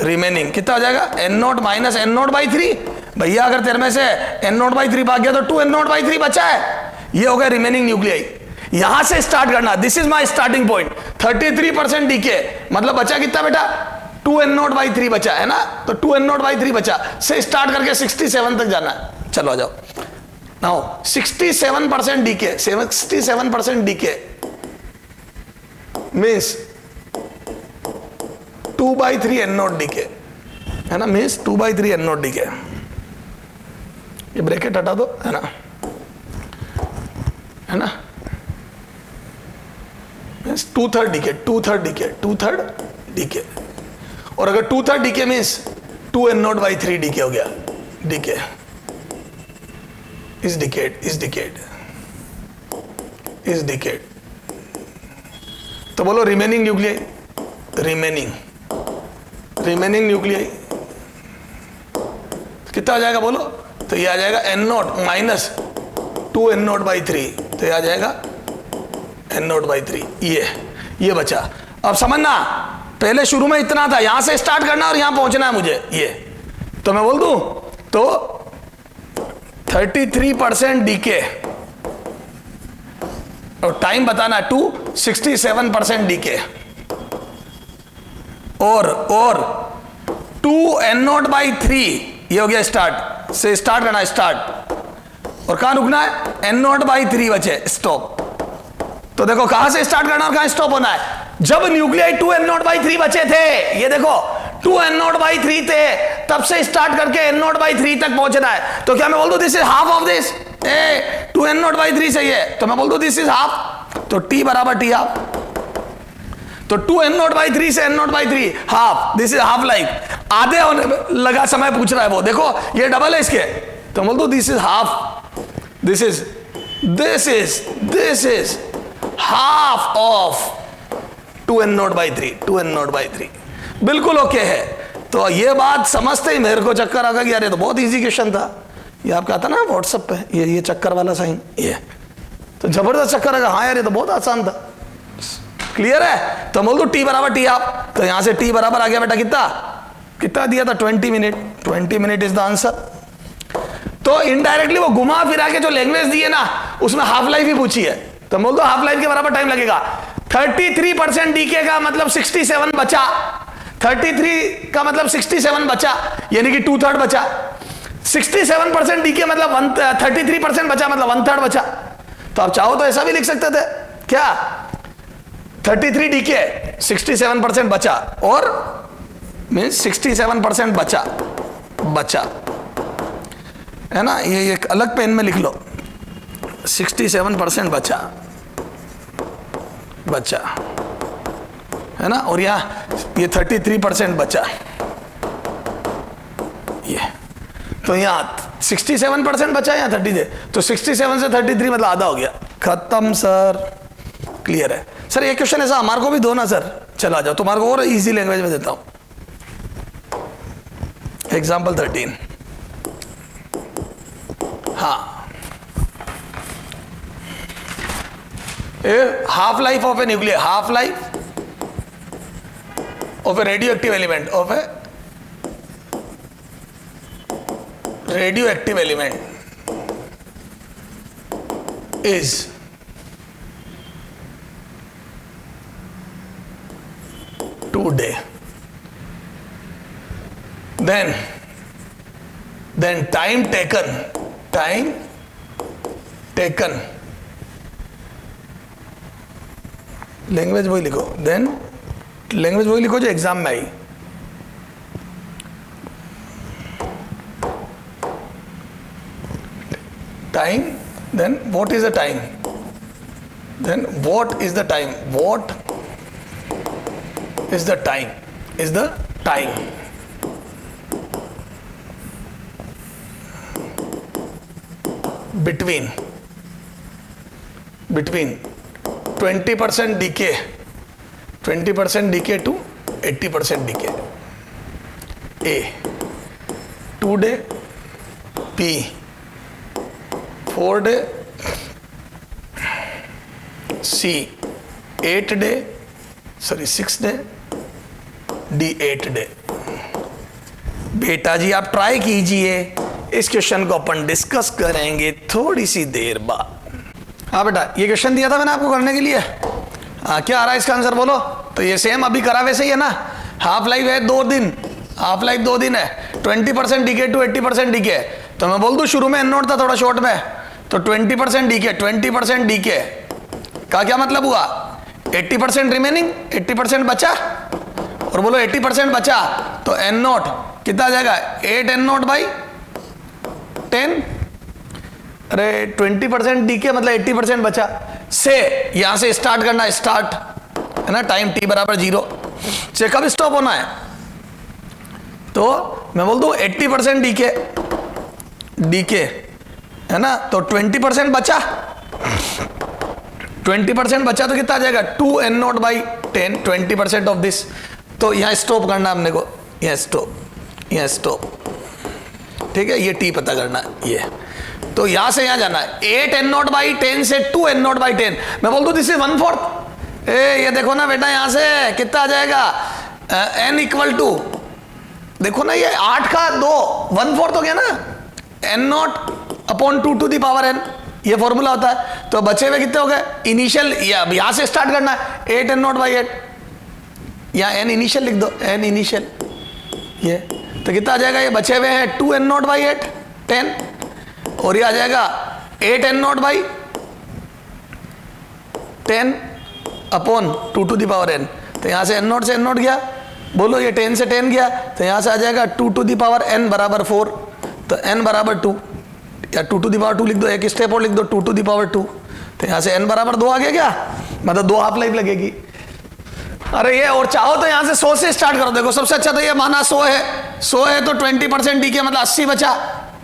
रिमेनिंग कितना हो जाएगा, n0 माइनस n0/3। भैया अगर तेरे में से n0/3 भाग गया तो 2n0/3 बचा है, ये हो गया रिमेनिंग न्यूक्लियाई। यहां से स्टार्ट करना, this is my starting point. 33% decay मतलब बचा कितना बेटा, 2n0/3 बचा है ना, तो 2n0/3 बचा से स्टार्ट करके 67 तक जाना है। चलो आ जाओ now, 67% decay, 67% decay means 2/3 n0 decay है ना, मीन्स 2/3 n0 डीके। ये ब्रैकेट हटा दो है ना, है ना, मीन्स 2/3 डीके, 2/3 डीके। और अगर 2/3 डीके मीन्स 2n0/3 डीके हो गया, डीके इज डिकेड। तो बोलो रिमेनिंग न्यूक्लियाई, रिमेनिंग न्यूक्लियाई कितना आ जाएगा बोलो, तो ये आ जाएगा n0 माइनस 2n0/3, तो ये आ जाएगा n0/3। ये बचा। अब समझना, पहले शुरू में इतना था, यहां से स्टार्ट करना और यहां पहुंचना है मुझे, ये तो मैं बोल दूं तो 33% डीके और टाइम बताना 67% डीके और 2n0/3, ये हो गया स्टार्ट, से स्टार्ट करना है स्टार्ट, और कहां रुकना है, n0/3 बचे स्टॉप। तो देखो कहां से स्टार्ट करना और कहां स्टॉप होना है, जब न्यूक्लियाई 2n0/3 बचे थे, ये देखो 2n0/3 थे, तब से स्टार्ट करके n0/3 तक पहुंचना है। तो क्या मैं बोल दूं this is half of this, 2n0/3 सही है, तो मैं बोल दूं दिस इज हाफ, तो t बराबर t हाफ। तो 2n0/3 से n0/3 half, this is half life. आधे होने लगा समय पूछ रहा है वो, देखो ये डबल है इसके, तो बोल दो this is half, this is half of 2n0/3 बिल्कुल ओके है। तो ये बात समझते ही मेरे को चक्कर आ गया कि यार ये तो बहुत इजी क्वेश्चन था। ये आप कहता ना व्हाट्सएप पे ये चक्कर वाला साइन, ये तो जबरदस्त चक्कर आएगा। हाँ यार ये तो बहुत आसान था, क्लियर है। तो बोल दो t बराबर t आप, तो यहां से t बराबर आ गया बेटा कितना दिया था, 20 मिनट इज द आंसर। तो इनडायरेक्टली वो घुमा फिरा के जो लैंग्वेज दी है ना, उसमें हाफ लाइफ ही पूछी है, तो बोल दो हाफ लाइफ के बराबर टाइम लगेगा। 33% डीके का मतलब 67 बचा, 33 का मतलब 67 बचा, यानी कि 2/3 बचा। 67% डीके मतलब 33% बचा मतलब 1/3 बचा। तो आप चाहो तो ऐसा भी लिख सकते थे क्या, 33 डीके 67% बचा, और मीन्स 67% बचा है ना। ये एक अलग पेन में लिख लो, 67% बचा है ना, और ये 33% बचा, ये तो यहाँ 67% बचा या 30, तो 67 से 33 मतलब आधा हो गया, खत्म सर। क्लियर है सर। ये क्वेश्चन ऐसा हमारे को भी दो ना सर, चला जाओ तुम्हारे को और इजी लैंग्वेज में देता हूं। एग्जाम्पल 13, हाँ, half life of a nuclear, half life of a radio active element, of a radio active element is 2 day, then time taken language वही लिखो, देन लैंग्वेज वही लिखो जो एग्जाम में आई। Time, then what is the time, then what is the time, what is the time, is the time between 20% decay to 80% decay, A 2 day, P 4 day, C 8 day, 6 day, D 8 day। बेटा जी आप try कीजिए, इस question को अपन discuss करेंगे थोड़ी सी देर बाद। हाँ बेटा, ये क्वेश्चन दिया था मैंने आपको करने के लिए। हाँ, क्या आ रहा है इसका आंसर बोलो। तो ये सेम अभी करा वैसे ही है ना, हाफ लाइफ है 2 दिन, हाफ लाइफ 2 दिन है, 20% डीके टू 80% डीके। तो मैं बोल दूं शुरू में एन नोट था थोड़ा शॉर्ट में, तो 20% डीके, 20% डीके का क्या मतलब हुआ, 80% रिमेनिंग, 80% बचा, और बोलो 80% बचा तो एन नोट कितना आ जाएगा, 8 एन नोट बाई 10। अरे 20% डीके मतलब 80% बचा, से यहां से स्टार्ट करना है, स्टार्ट है ना, टाइम t बराबर 0 से कब स्टॉप होना है। तो मैं बोल दूं 80% डीके है ना, तो 20% बचा, 20% बचा तो कितना आ जाएगा, 2 N not by 10, 20% of this. तो यहां स्टॉप करना हमने को, यहां स्टॉप, ठीक है, ये टी पता करना है ये। तो यहां से यहां जाना है, 8 एन नोट बाई 10 से 2 एन नोट बाई 10। मैं बोल दूं दिस इज 1/4। ये देखो ना बेटा, यहां से कितना आ जाएगा, n इक्वल टू, देखो ना ये 8 का 2, 1/4 हो गया ना, n not upon 2 to the power n, ये फॉर्मूला होता है। तो बचे हुए कितने हो गए इनिशियल, यहां से स्टार्ट करना है 8 एन नॉट बाई 8, यहां n इनिशियल लिख दो, n इनिशियल, ये तो कितना आ जाएगा, ये बचे हुए हैं 2 एन नॉट बाई 8 10, और ये आ जाएगा 8 N not by 10 upon 2 to the power n। तो यहां से n नॉट से n नॉट गया, बोलो ये 10 से 10 गया, तो यहां से आ जाएगा 2 टू दी पावर n बराबर 4, तो n बराबर 2, या 2 टू दी पावर 2 लिख दो, एक स्टेप और लिख दो 2 टू दी पावर 2, तो यहां से n बराबर 2 आ गया क्या, मतलब 2 हाफ लाइफ लगेगी। अरे ये और चाहो तो यहां से 100 से स्टार्ट करो, देखो सबसे अच्छा तो ये माना 100 है तो 20% डीके मतलब 80 बचा,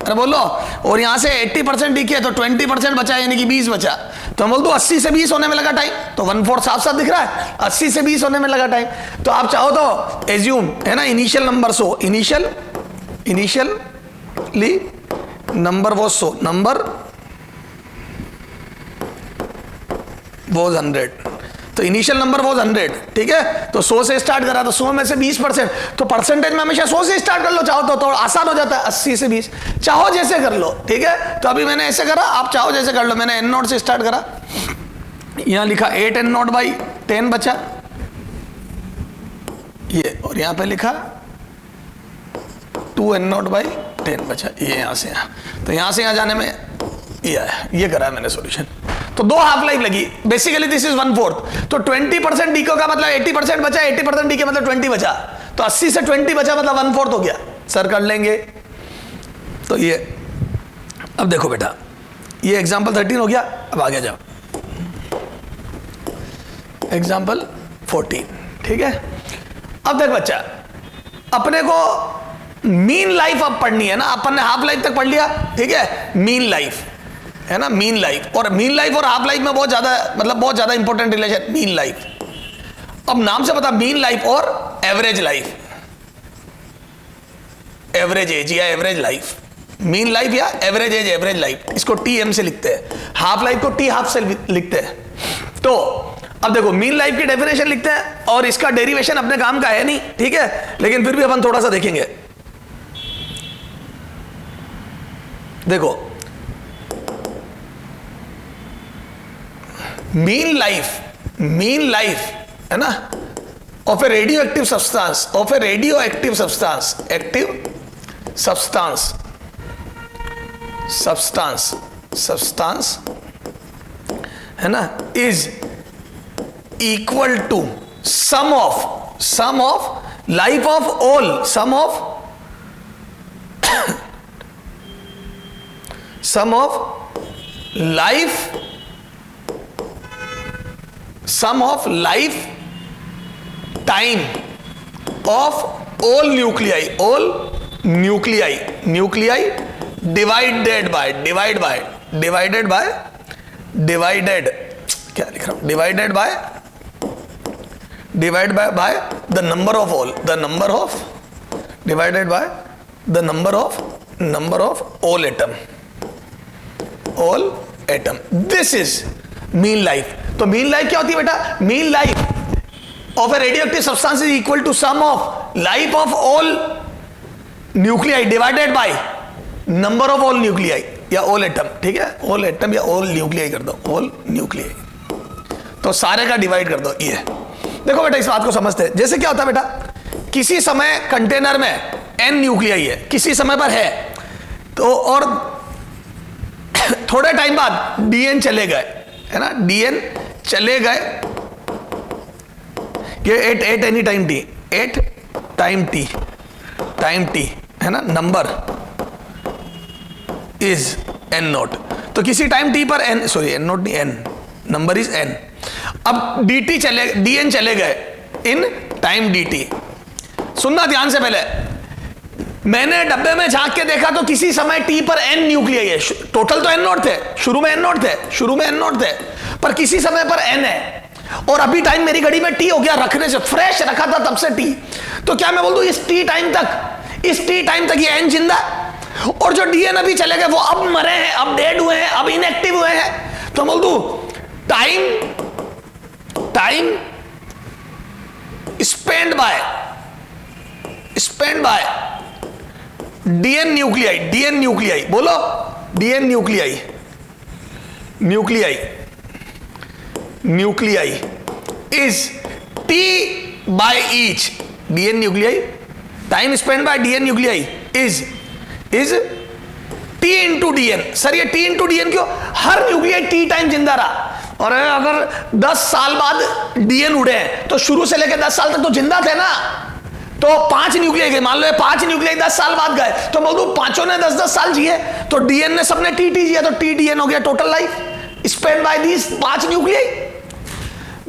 अरे बोलो, और यहां से 80% डीके तो 20% बचा, यानी कि 20 बचा। तो हम बोल दो 80 से 20 होने में लगा टाइम, तो 1/4 साफ साफ दिख रहा है, 80 से 20 होने में लगा टाइम। तो आप चाहो तो एज्यूम है ना, इनिशियल नंबर 100, इनिशियली नंबर वो 100, नंबर वो 100, तो इनिशियल नंबर वो 100, ठीक है। तो 100 से स्टार्ट करा, तो 100 में से 20%, तो परसेंटेज में हमेशा 100 से स्टार्ट कर लो, चाहो तो थोड़ा आसान हो जाता है, 80 से 20, चाहो जैसे कर लो, ठीक है। तो अभी मैंने ऐसे करा, आप चाहो जैसे कर लो। मैंने एन नोट से स्टार्ट करा, यहां लिखा 8 एन नोट बाई 10 बचा ये, और यहां पे लिखा 2 एन नोट बाई 10 बचा ये, यहां से यहां, तो यहां से यहां जाने में ये करा है मैंने सॉल्यूशन। तो 2 हाफ लाइफ लगी, बेसिकली दिस इज 1/4। तो 20% डीके का मतलब 80% बचा, 80% डीके मतलब 20 बचा, तो 80 से 20 बचा मतलब 1/4 हो गया। सर कर लेंगे। तो ये अब देखो बेटा, ये एग्जांपल 13 हो गया, अब आगे जाओ एग्जांपल 14, ठीक है। अब देख बच्चा, अपने को मीन लाइफ अब पढ़नी है ना, अपन ने हाफ लाइफ तक पढ़ लिया, ठीक है, मीन लाइफ है ना, मीन लाइफ। और मीन लाइफ और हाफ लाइफ में बहुत ज्यादा इंपॉर्टेंट रिलेशन, मीन लाइफ। अब नाम से पता, मीन लाइफ और एवरेज लाइफ, एवरेज एज या एवरेज लाइफ, मीन लाइफ या एवरेज एज, एवरेज लाइफ, इसको टी एम से लिखते हैं, हाफ लाइफ को टी हाफ से लिखते हैं। तो अब देखो मीन लाइफ की डेफिनेशन लिखते हैं और इसका डेरिवेशन अपने काम का है नहीं, ठीक है, लेकिन फिर भी अपन थोड़ा सा देखेंगे। देखो मीन लाइफ है ना of a radio active substance है ना is equal to sum of life of all sum of life time of all nuclei divided by क्या लिख रहा हूं, divided by the number of all atom. This is mean life. तो mean life क्या होती है बेटा? Mean life of a radioactive substance is equal to sum of life of all nuclei divided by number of all nuclei या all atom, ठीक है, all atom या all nuclei कर दो, ऑल न्यूक्लियाई, तो सारे का डिवाइड कर दो। ये देखो बेटा इस बात को समझते हैं। जैसे क्या होता है बेटा, किसी समय कंटेनर में n न्यूक्लियाई है, किसी समय पर है, तो और थोड़े टाइम बाद dn चले गए, है ना, dn चले गए, ये at any time t, at time t है ना, नंबर इज n नोट। तो किसी टाइम t पर n, सॉरी n नोट नहीं, n नंबर इज n। अब dn चले गए इन टाइम dt। सुनना ध्यान से, पहले मैंने डब्बे में झांक के देखा तो किसी समय t पर n न्यूक्लियाई है। टोटल तो n नोट थे, शुरू में n नोट थे, पर किसी समय पर n है, और अभी टाइम मेरी घड़ी में t हो गया, रखने से फ्रेश रखा था तब से t। तो क्या मैं बोल दूं इस t टाइम तक ये n जिंदा है, और जो dn अभी चले गए वो अब मरे हैं, अब डेड हुए हैं, अब इनएक्टिव हुए हैं। तो बोल दूं time spend by dn nuclei, बोलो dn nuclei is t by each. dn nuclei, time spend by dn nuclei is t into dn। Sir ये t इंटू dn क्यों? हर न्यूक्लियाई t टाइम जिंदा रहा, और अगर 10 साल बाद dn उड़े हैं तो शुरू से लेकर 10 साल तक तो जिंदा थे ना। तो 5 न्यूक्लियाई गए, मान लो 5 न्यूक्लियाई 10 साल बाद गए, तो बोल दो पांचों ने 10-10 साल जिए, तो dn ने सबने t जिया, तो t dn हो गया total life spend by these 5 nuclei.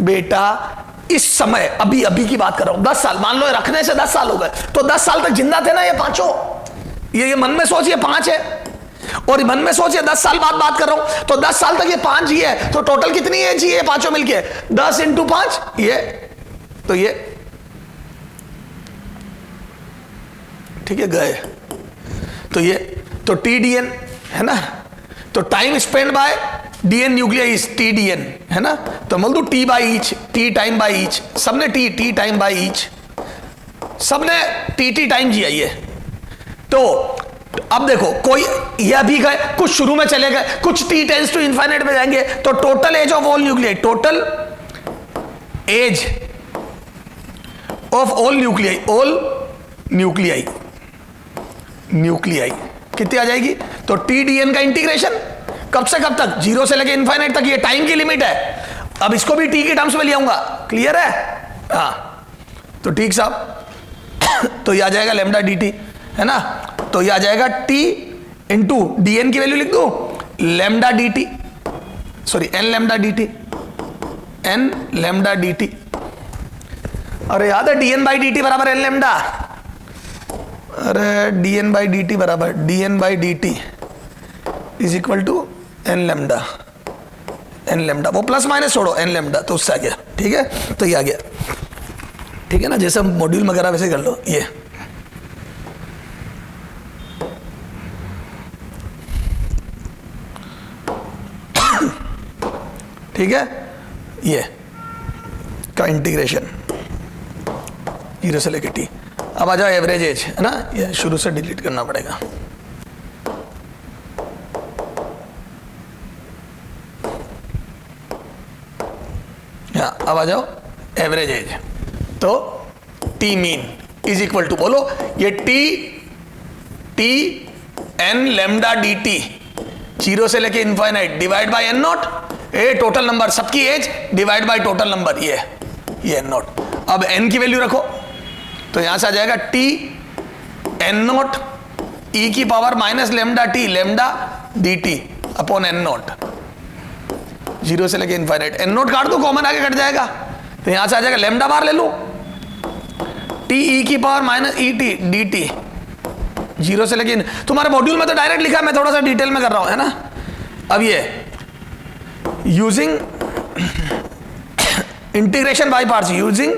बेटा इस समय अभी की बात कर रहा हूं, 10 साल मान लो, रखने से 10 साल हो गए, तो 10 साल तक जिंदा थे ना ये पांचों। ये मन में सोचिए 5 है, और मन में सोचिए 10 साल बाद बात कर रहा हूं, तो 10 साल तक ये 5 जी है, तो टोटल कितनी एज जी है पांचों मिलके? 10 इंटू 5, ये तो ये ठीक है गए, तो ये तो TDN है ना, तो time spend by dn nuclei is TDN है ना, तो बोल दो t by each, t time by each, सबने t टाइम बाई ईच, सबने t टाइम जिया ये। तो अब देखो कोई ये अभी गए, कुछ शुरू में चले गए, कुछ t टेंस टू इनफाइनाइट में जाएंगे, तो total age of all nuclei, total age of all nuclei कितनी आ जाएगी? तो TDN का इंटीग्रेशन कब से कब तक? 0 से लेके इनफाइनाइट तक, ये टाइम की लिमिट है। अब इसको भी t के टर्म्स में ले आऊंगा, क्लियर है? हाँ, तो ठीक साहब, तो ये आ जाएगा लैम्डा dt है ना, तो ये आ जाएगा t इंटू dn की वैल्यू लिख दो lambda dt, sorry n lambda dt। अरे याद है dn बाई dt बराबर n लैम्डा, अरे dn बाई dt बराबर dn by dt is equal to n lambda, वो प्लस माइनस छोड़ो, n लैम्डा, तो उससे आ गया, ठीक है, तो ये आ गया, ठीक है ना, जैसे मॉड्यूल में करा वैसे कर लो ये। ठीक है, ये का इंटीग्रेशन 0 से लेके t। अब आ जाओ एवरेज एज, है ना, ये शुरू से डिलीट करना पड़ेगा। अब आ जाओ एवरेज एज, तो T mean is equal to, बोलो ये T N lambda D T 0 से लेके infinite divide by N naught, a total number सबकी age divide by total number, ये एन नॉट। अब एन की वैल्यू रखो तो यहां से आ जाएगा टी एन नॉट ई की power minus lambda t lambda D t upon N not, 0 से लेके इनफाइनाइट। एन नोट काट दो, कॉमन आगे कट जाएगा, तो यहां से आ जाएगा लेमडा बार ले लो, टी ई की power minus E T D T 0 से लेके, तुम्हारे मॉड्यूल में तो डायरेक्ट लिखा है, मैं थोड़ा सा डिटेल में कर रहा हूं, है ना। अब ये using integration by parts, using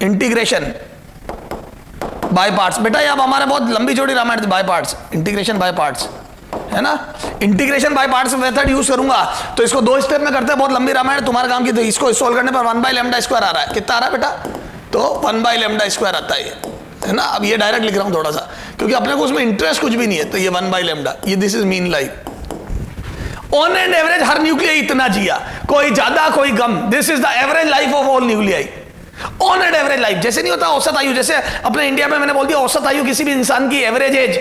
integration by parts, बेटा ये अब हमारे बहुत लंबी चौड़ी Ramayan by parts, integration by parts, है ना। Integration by parts method use करूंगा तो इसको 2 स्टेप में करते हैं, बहुत लंबी रामायण तुम्हारे काम की, तो इसको सोल्व करने पर 1 बाय लेमडा स्क्वायर आ रहा है, कितना आ रहा है बेटा, तो 1 बाय लेमडा स्क्वायर आता है ना। अब ये डायरेक्ट लिख रहा हूं थोड़ा सा, क्योंकि अपने को उसमें इंटरेस्ट कुछ भी नहीं है, तो ये 1 बाय लेमडा, ये this is mean life. On and average हर न्यूक्लियाई इतना जिया, कोई ज्यादा कोई कम, this is the average life of all nuclei. On and average life, जैसे नहीं होता औसत आयु, जैसे अपने इंडिया में मैंने बोल दिया औसत आयु किसी भी इंसान की एवरेज एज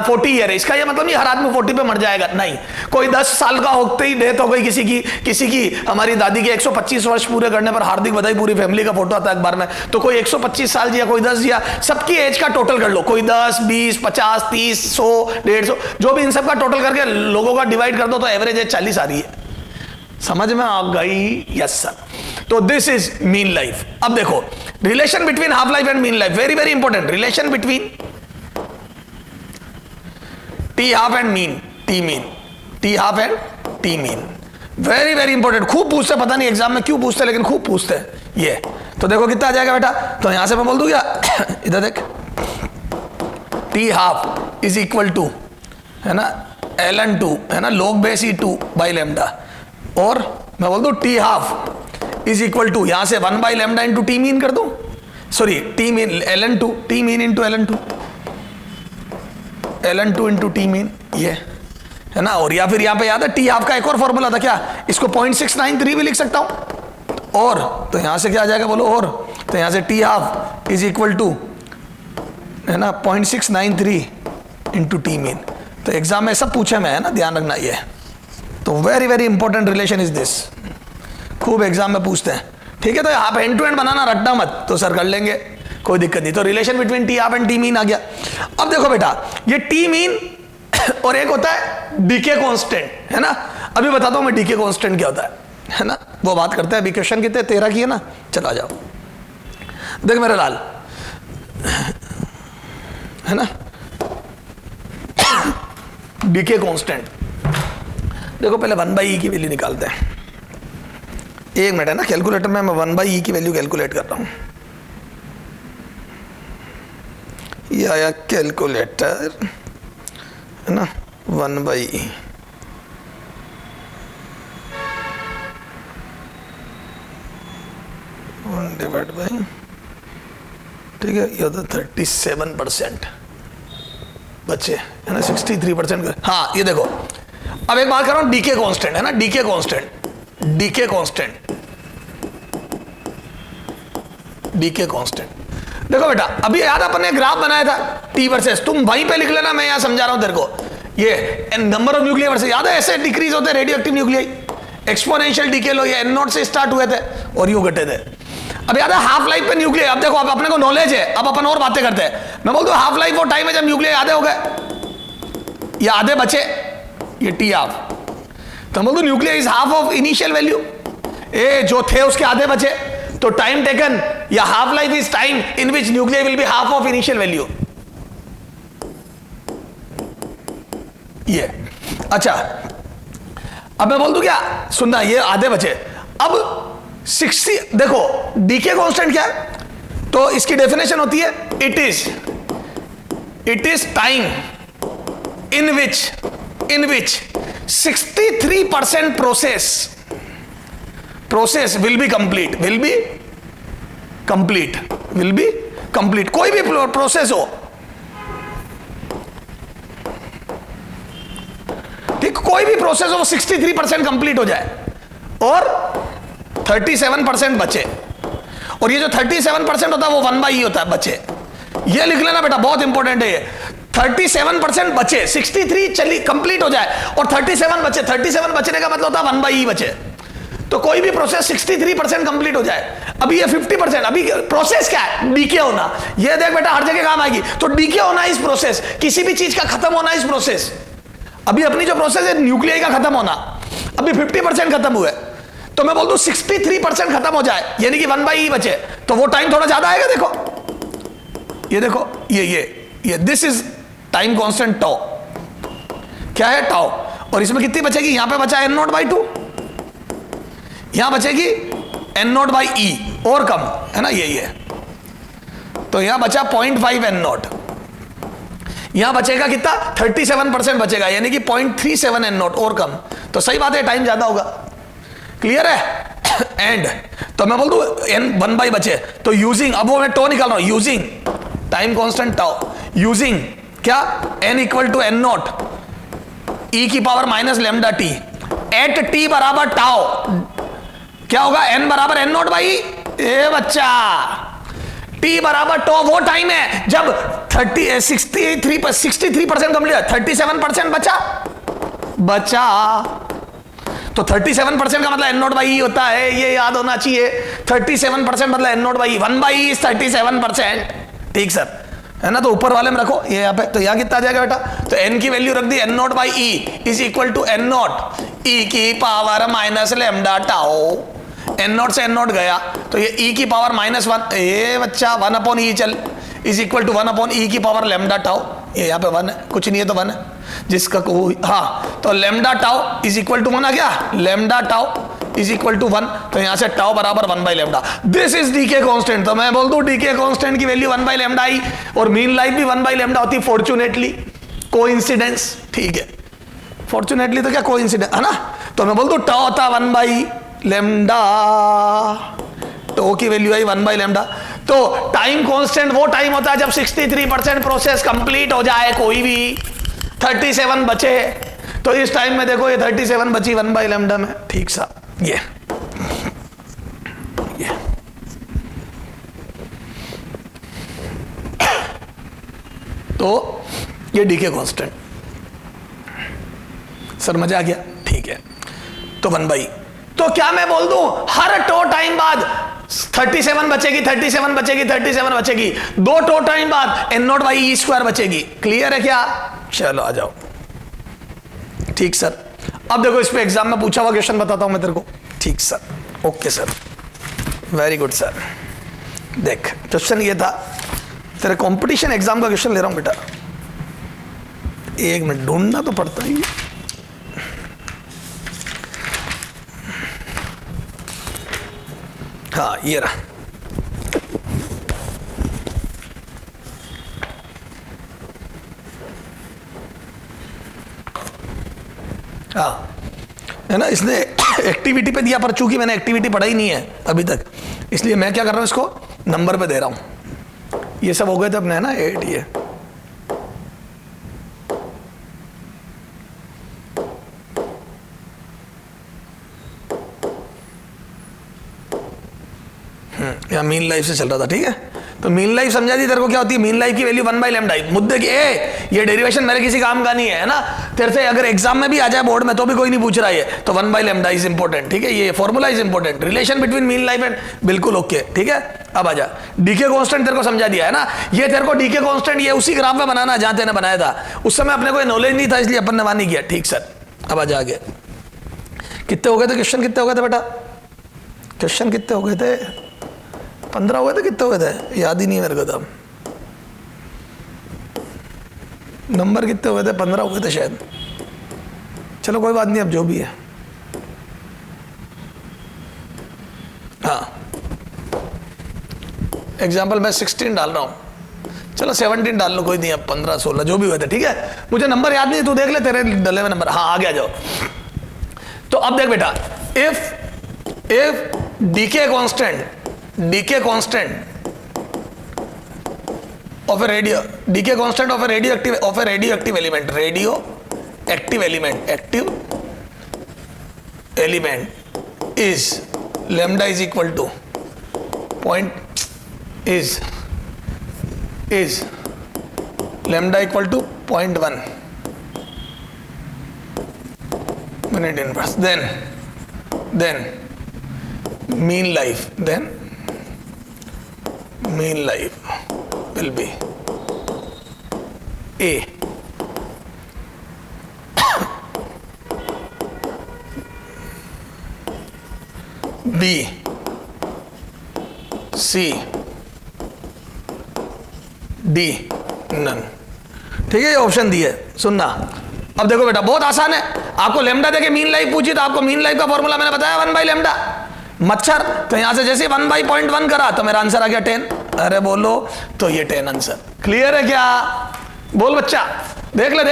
40 ईयर है, इसका ये मतलब नहीं हर आदमी 40 पे मर जाएगा, नहीं। कोई 10 साल का होते ही डेथ हो गई किसी की हमारी दादी के 125 वर्ष पूरे करने पर हार्दिक बधाई, पूरी फैमिली का फोटो आता है अखबार में, तो कोई 125 साल जिया, कोई 10 जिया, सबकी एज का टोटल कर लो, कोई 10 20 50 30 100 150, जो भी इन सब का टोटल करके लोगों का डिवाइड कर दो तो एवरेज एज 40 आ रही है। समझ में आ गई? Yes sir. तो दिस इज मीन लाइफ। अब देखो relation between half life and mean life, very very important, relation between T half and mean, T mean, T half and T mean, very very important, खूब पूछते, पता नहीं exam में क्यों पूछते, लेकिन खूब पूछते हैं ये। तो देखो कितना आ जाएगा बेटा, तो यहां से मैं बोल दूं क्या इधर देख, t half is equal to, है ना, ln2, है ना, log base e2 by lambda, और मैं बोल दूं t half is equal to, यहां से 1 by lambda into t mean कर दूं, sorry t mean ln2, t mean into ln2 into t mean, ये है ना। और या फिर यहां पे याद है टी हाफ का एक और फॉर्मूला था क्या, इसको 0.693 भी लिख सकता हूं, और तो यहां से क्या आ जाएगा बोलो, और तो यहां से t half is equal to, है ना, 0.693 इंटू टी मीन। तो एग्जाम में सब पूछे में, है ना, ध्यान रखना ये। तो very very important relation is this, खूब एग्जाम में पूछते हैं, ठीक है। तो आप एंड टू एंड बनाना, रटना मत, तो सर कर लेंगे, कोई दिक्कत नहीं। तो relation between T half and T mean आ गया। अब देखो बेटा, ये टी मीन और एक होता है डीके कांस्टेंट, है ना। अभी बताता हूं मैं डीके कांस्टेंट क्या होता है ना, वो बात करते हैं। अभी क्वेश्चन कितने 13 की है ना, चला जाओ। देख मेरे लाल, है ना, डीके कांस्टेंट, देखो पहले 1/e की वैल्यू निकालते हैं। एक मिनट, है ना, कैलकुलेटर में मैं 1/e की वैल्यू कैलकुलेट कर रहा हूं। ये आया कैलकुलेटर, है ना, 1/e, डिवाइड बाई, ठीक है, ये होता 37% बच्चे, है ना, 63%। हाँ ये देखो, अब एक बात कर रहा हूं, डीके कांस्टेंट, है ना, decay constant, decay constant, decay constant. देखो बेटा, अभी याद अपन ने ग्राफ बनाया था टी वर्सेस, तुम वहीं पे लिख लेना, मैं यहां समझा रहा हूं तेरे को। ये नंबर ऑफ न्यूक्लियर वर्सेस, याद है ऐसे डिक्रीज होते radioactive nuclei, exponential decay लो, ये n0 से स्टार्ट हुए थे और यूं घटे थे। अब याद है हाफ लाइफ पे न्यूक्लियर, अब देखो अब अपने को नॉलेज है, अब अपन और बातें करते हैं। मैं बोलता हूं हाफ लाइफ वो टाइम है जब न्यूक्लियर आधे हो गए या आधे बचे, ये टी हाफ। तो बोल दो nuclear is half of initial value, ए जो थे उसके आधे बचे, तो टाइम टेकन या half life is time in which nuclear will be half of initial value. ये अच्छा, अब मैं बोल दूं क्या, सुनना, ये आधे बचे। अब 60, देखो डीके कांस्टेंट क्या है, तो इसकी डेफिनेशन होती है it is time in which 63% process will be complete, will be complete, will be complete. कोई भी प्रोसेस हो, ठीक, कोई भी प्रोसेस हो, 63% कंप्लीट हो जाए और 37% बचे, और ये जो 37% होता है वो 1/e होता है, बचे। ये लिख लेना बेटा, बहुत इंपॉर्टेंट है ये। 37% बचे, 63 चली कंप्लीट हो जाए और 37 बचे। 37 बचने का मतलब होता है 1/e बचे। तो कोई भी प्रोसेस 63% कंप्लीट हो जाए। अभी ये 50%, अभी प्रोसेस क्या है? डीके होना। ये देख बेटा, हर जगह काम आएगी। तो डीके होना इस प्रोसेस, किसी भी चीज का खत्म होना इस प्रोसेस। अभी अपनी जो प्रोसेस है न्यूक्लियाई का खत्म होना, अभी 50% खत्म हुए, तो मैं बोल दूं 63% खत्म हो जाए, यानी कि 1/e बचे, तो वो टाइम थोड़ा ज्यादा आएगा। देखो ये देखो, ये this is time constant tau. क्या है? टाउ। और इसमें कितनी बचेगी? यहां पे बचा n0/2, यहां बचेगी n0/e, और कम है ना, यही है। तो यहां बचा 0.5 n0, यहां बचेगा कितना? 37% बचेगा, यानी कि 0.37 n0, और कम। तो सही बात है, टाइम ज्यादा होगा। क्लियर है? एंड तो मैं बोल दूं n1/, बचे तो यूजिंग, अब वो मैं टो निकाल रहा हूं, using time constant tau, using क्या? n = n0 e की power minus lambda T at T बराबर टाउ। क्या होगा? n बराबर n0/e। ए बच्चा, t बराबर टो वो टाइम है जब 63% कंप्लीट, 37% बचा। तो 37% का मतलब n0/e होता है, ये याद होना चाहिए। 37% मतलब n0/e, 1/e इज 37%। ठीक सर, है ना? तो ऊपर वाले में रखो ये यहाँ पे, तो यहाँ कितना आ जाएगा बेटा? तो n की वैल्यू रख दी, n0/e is equal to n0 e की power minus lambda tau. n0 से n0 गया तो ये e की पावर -1, ये बच्चा 1/e चल, इज इक्वल टू 1/e की पावर लैम्डा टाउ। ये यहाँ पे 1 है, कुछ नहीं है तो 1 है, जिसका को हाँ, तो lambda tau is equal to 1 आ गया, lambda tau is equal to 1, तो यहां से टाउ बराबर 1/λ। This is decay constant. तो मैं बोल दूं डीके कांस्टेंट की वैल्यू 1/λ आई, और मीन लाइफ भी 1/λ होती। फॉर्चुनेटली, कोइंसिडेंस, ठीक है, फॉर्चुनेटली तो क्या कोइंसिडेंस है ना। तो मैं बोल दूं टाउ होता 1/λ, टो की वैल्यू आई 1/λ। तो टाइम कांस्टेंट वो टाइम होता है जब 63% प्रोसेस कंप्लीट हो जाए, कोई भी 37 बचे। तो इस टाइम में देखो ये 37 बची 1/λ में, ठीक सा। ये तो ये डीके कांस्टेंट। सर मजा आ गया? ठीक है, तो 1/e। तो क्या मैं बोल दूं हर टो टाइम बाद 37 बचेगी, 37 बचेगी, 37 बचेगी, 2 टो टाइम बाद n0/e² बचेगी। क्लियर है क्या? चलो आ जाओ। ठीक सर, अब देखो इस पे एग्जाम में पूछा हुआ क्वेश्चन बताता हूं मैं तेरे को। ठीक sir, okay sir, very good sir. देख क्वेश्चन ये था, तेरे कंपटीशन एग्जाम का क्वेश्चन ले रहा हूं बेटा, एक मिनट ढूंढना तो पड़ता ही। हाँ ये रहा, हाँ है ना। इसने एक्टिविटी पे दिया, पर चूंकि मैंने एक्टिविटी पढ़ाई नहीं है अभी तक, इसलिए मैं क्या कर रहा हूं, इसको नंबर पे दे रहा हूं। ये सब हो गए थे अपने, है ना, 8 ये। या मीन लाइफ से चल रहा था, ठीक है। तो मीन लाइफ समझा दी तेरे को क्या होती है? मीन लाइफ की वैल्यू 1/λ। मुद्दे की ये डेरिवेशन मेरे किसी काम का नहीं है ना, तेरे से अगर एग्जाम में भी आ जाए बोर्ड में तो भी कोई नहीं पूछ रहा है। तो 1/λ इज इंपॉर्टेंट, ठीक है। ये formula is important, relation between mean life and, बिल्कुल ओके, ठीक है। अब आ जा, डीके कांस्टेंट तेरे को समझा दिया है ना। ये तेरे को डीके कांस्टेंट ये उसी ग्राफ में बनाना जहां तेने बनाया था। उस समय अपने को नॉलेज नहीं था, इसलिए अपन ने वहां नहीं किया। ठीक सर, अब आ जा आगे। कितने हो गए थे क्वेश्चन? कितने हो गए थे बेटा क्वेश्चन? कितने हो गए थे? 15 हो गए थे? कितने हो गए थे? याद ही नहीं मेरे को तो। नंबर कितने हो गए थे? 15 हो गए थे शायद। चलो कोई बात नहीं, अब जो भी है। हाँ, एग्जाम्पल मैं 16 डाल रहा हूं, चलो 17 डाल लो, कोई नहीं, अब 15 16 जो भी हुए थे, ठीक है। मुझे नंबर याद नहीं, तू देख ले तेरे डले में नंबर। हाँ आगे आ जाओ। तो अब देख बेटा, if decay constant decay constant of a radio decay constant of a radioactive element is lambda is equal to lambda equal to 0.1 minute inverse. Then mean life will be A B C D none. ठीक है, ये option दिए, सुनना। अब देखो बेटा बहुत आसान है, आपको लेमडा देके मीन लाइफ पूछी तो आपको मीन लाइफ का फॉर्मूला मैंने बताया 1 बाई लेमडा। मच्छर, तो यहां से जैसे 1 बाई 0.1 करा तो मेरा आंसर आ गया 10। अरे बोलो, तो ये 10 आंसर। क्लियर है क्या? बोल बच्चा, देख ले।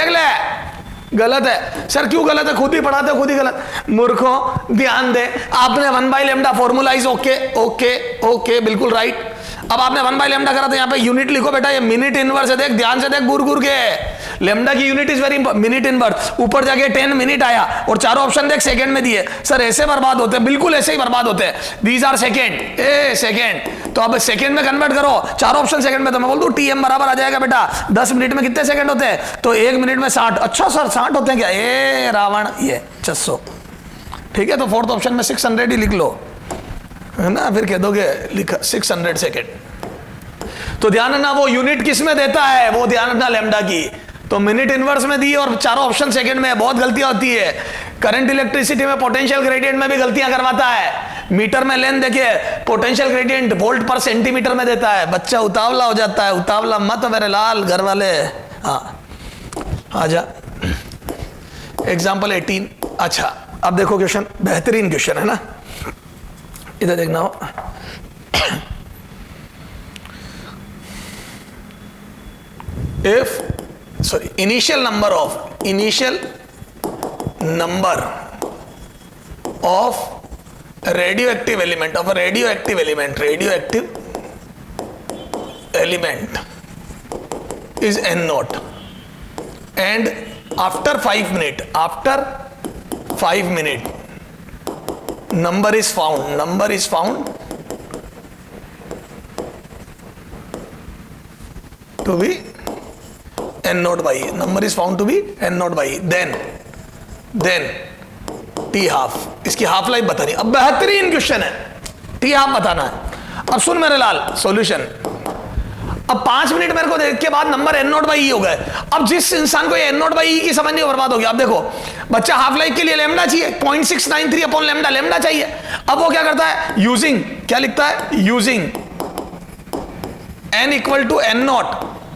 गलत है सर, क्यों गलत है? खुद ही पढ़ाते खुद ही गलत। मूर्खों ध्यान दे, आपने 1 बाई लेमडा फॉर्मूलाइज ओके बिल्कुल राइट। अब आपने 1 बाई लेमडा करा तो यहाँ पे यूनिट लिखो बेटा, ये मिनट इनवर्स है। देख ध्यान से देख, गुर के लेमडा की unit is very minute inverse. ऊपर जाके 10 मिनट आया और चारों ऑप्शन देख सेकंड में दिए। सर ऐसे बर्बाद होते हैं, बिल्कुल ऐसे ही बर्बाद होते हैं। दीज आर सेकंड, तो अब सेकंड में कन्वर्ट करो, चारों ऑप्शन सेकंड में। तो मैं बोल दूं टीएम बराबर आ जाएगा बेटा 10 मिनट में कितने सेकंड होते हैं? तो 1 मिनट में 60। अच्छा सर 60 होते हैं क्या? ए रावण, ये 600। ठीक है, तो फोर्थ ऑप्शन में 600 ही लिख लो, है ना, फिर कह दोगे लिखा 600 सेकेंड। तो ध्यान रखना, वो यूनिट किस में देता है, वो ध्यान रखना लेमडा की। तो मिनट इनवर्स में दी और चारों ऑप्शन सेकंड में। बहुत गलतियां होती है। करंट इलेक्ट्रिसिटी में पोटेंशियल ग्रेडियंट में भी गलतियां करवाता है। मीटर में लेंथ देखिए, पोटेंशियल ग्रेडियंट वोल्ट पर सेंटीमीटर में देता है। बच्चा उतावला हो जाता है, उतावला मत मेरे लाल घर वाले। हाँ आजा, एग्जाम्पल 18। अच्छा अब देखो क्वेश्चन, बेहतरीन क्वेश्चन है ना, इधर देखना हो। initial number of radioactive element is n naught, and after 5 minute number is found to be n naught by e. Number is found to be n naught by e. Then t half, इसकी half life बतानी। अब बेहतरीन question है, T half बताना है। अब सुन मेरे लाल solution. अब 5 मिनट मेरे को देख के बाद नंबर n नॉट बाई ई हो गए। अब जिस इंसान को ये n नॉट बाई ई की समझ नहीं, बर्बाद हो गया। अब देखो बच्चा हाफ लाइफ के लिए लेमडा चाहिए 0.693 अपॉन लेमडा चाहिए। अब वो क्या करता है, यूजिंग क्या लिखता है, using n equal to n naught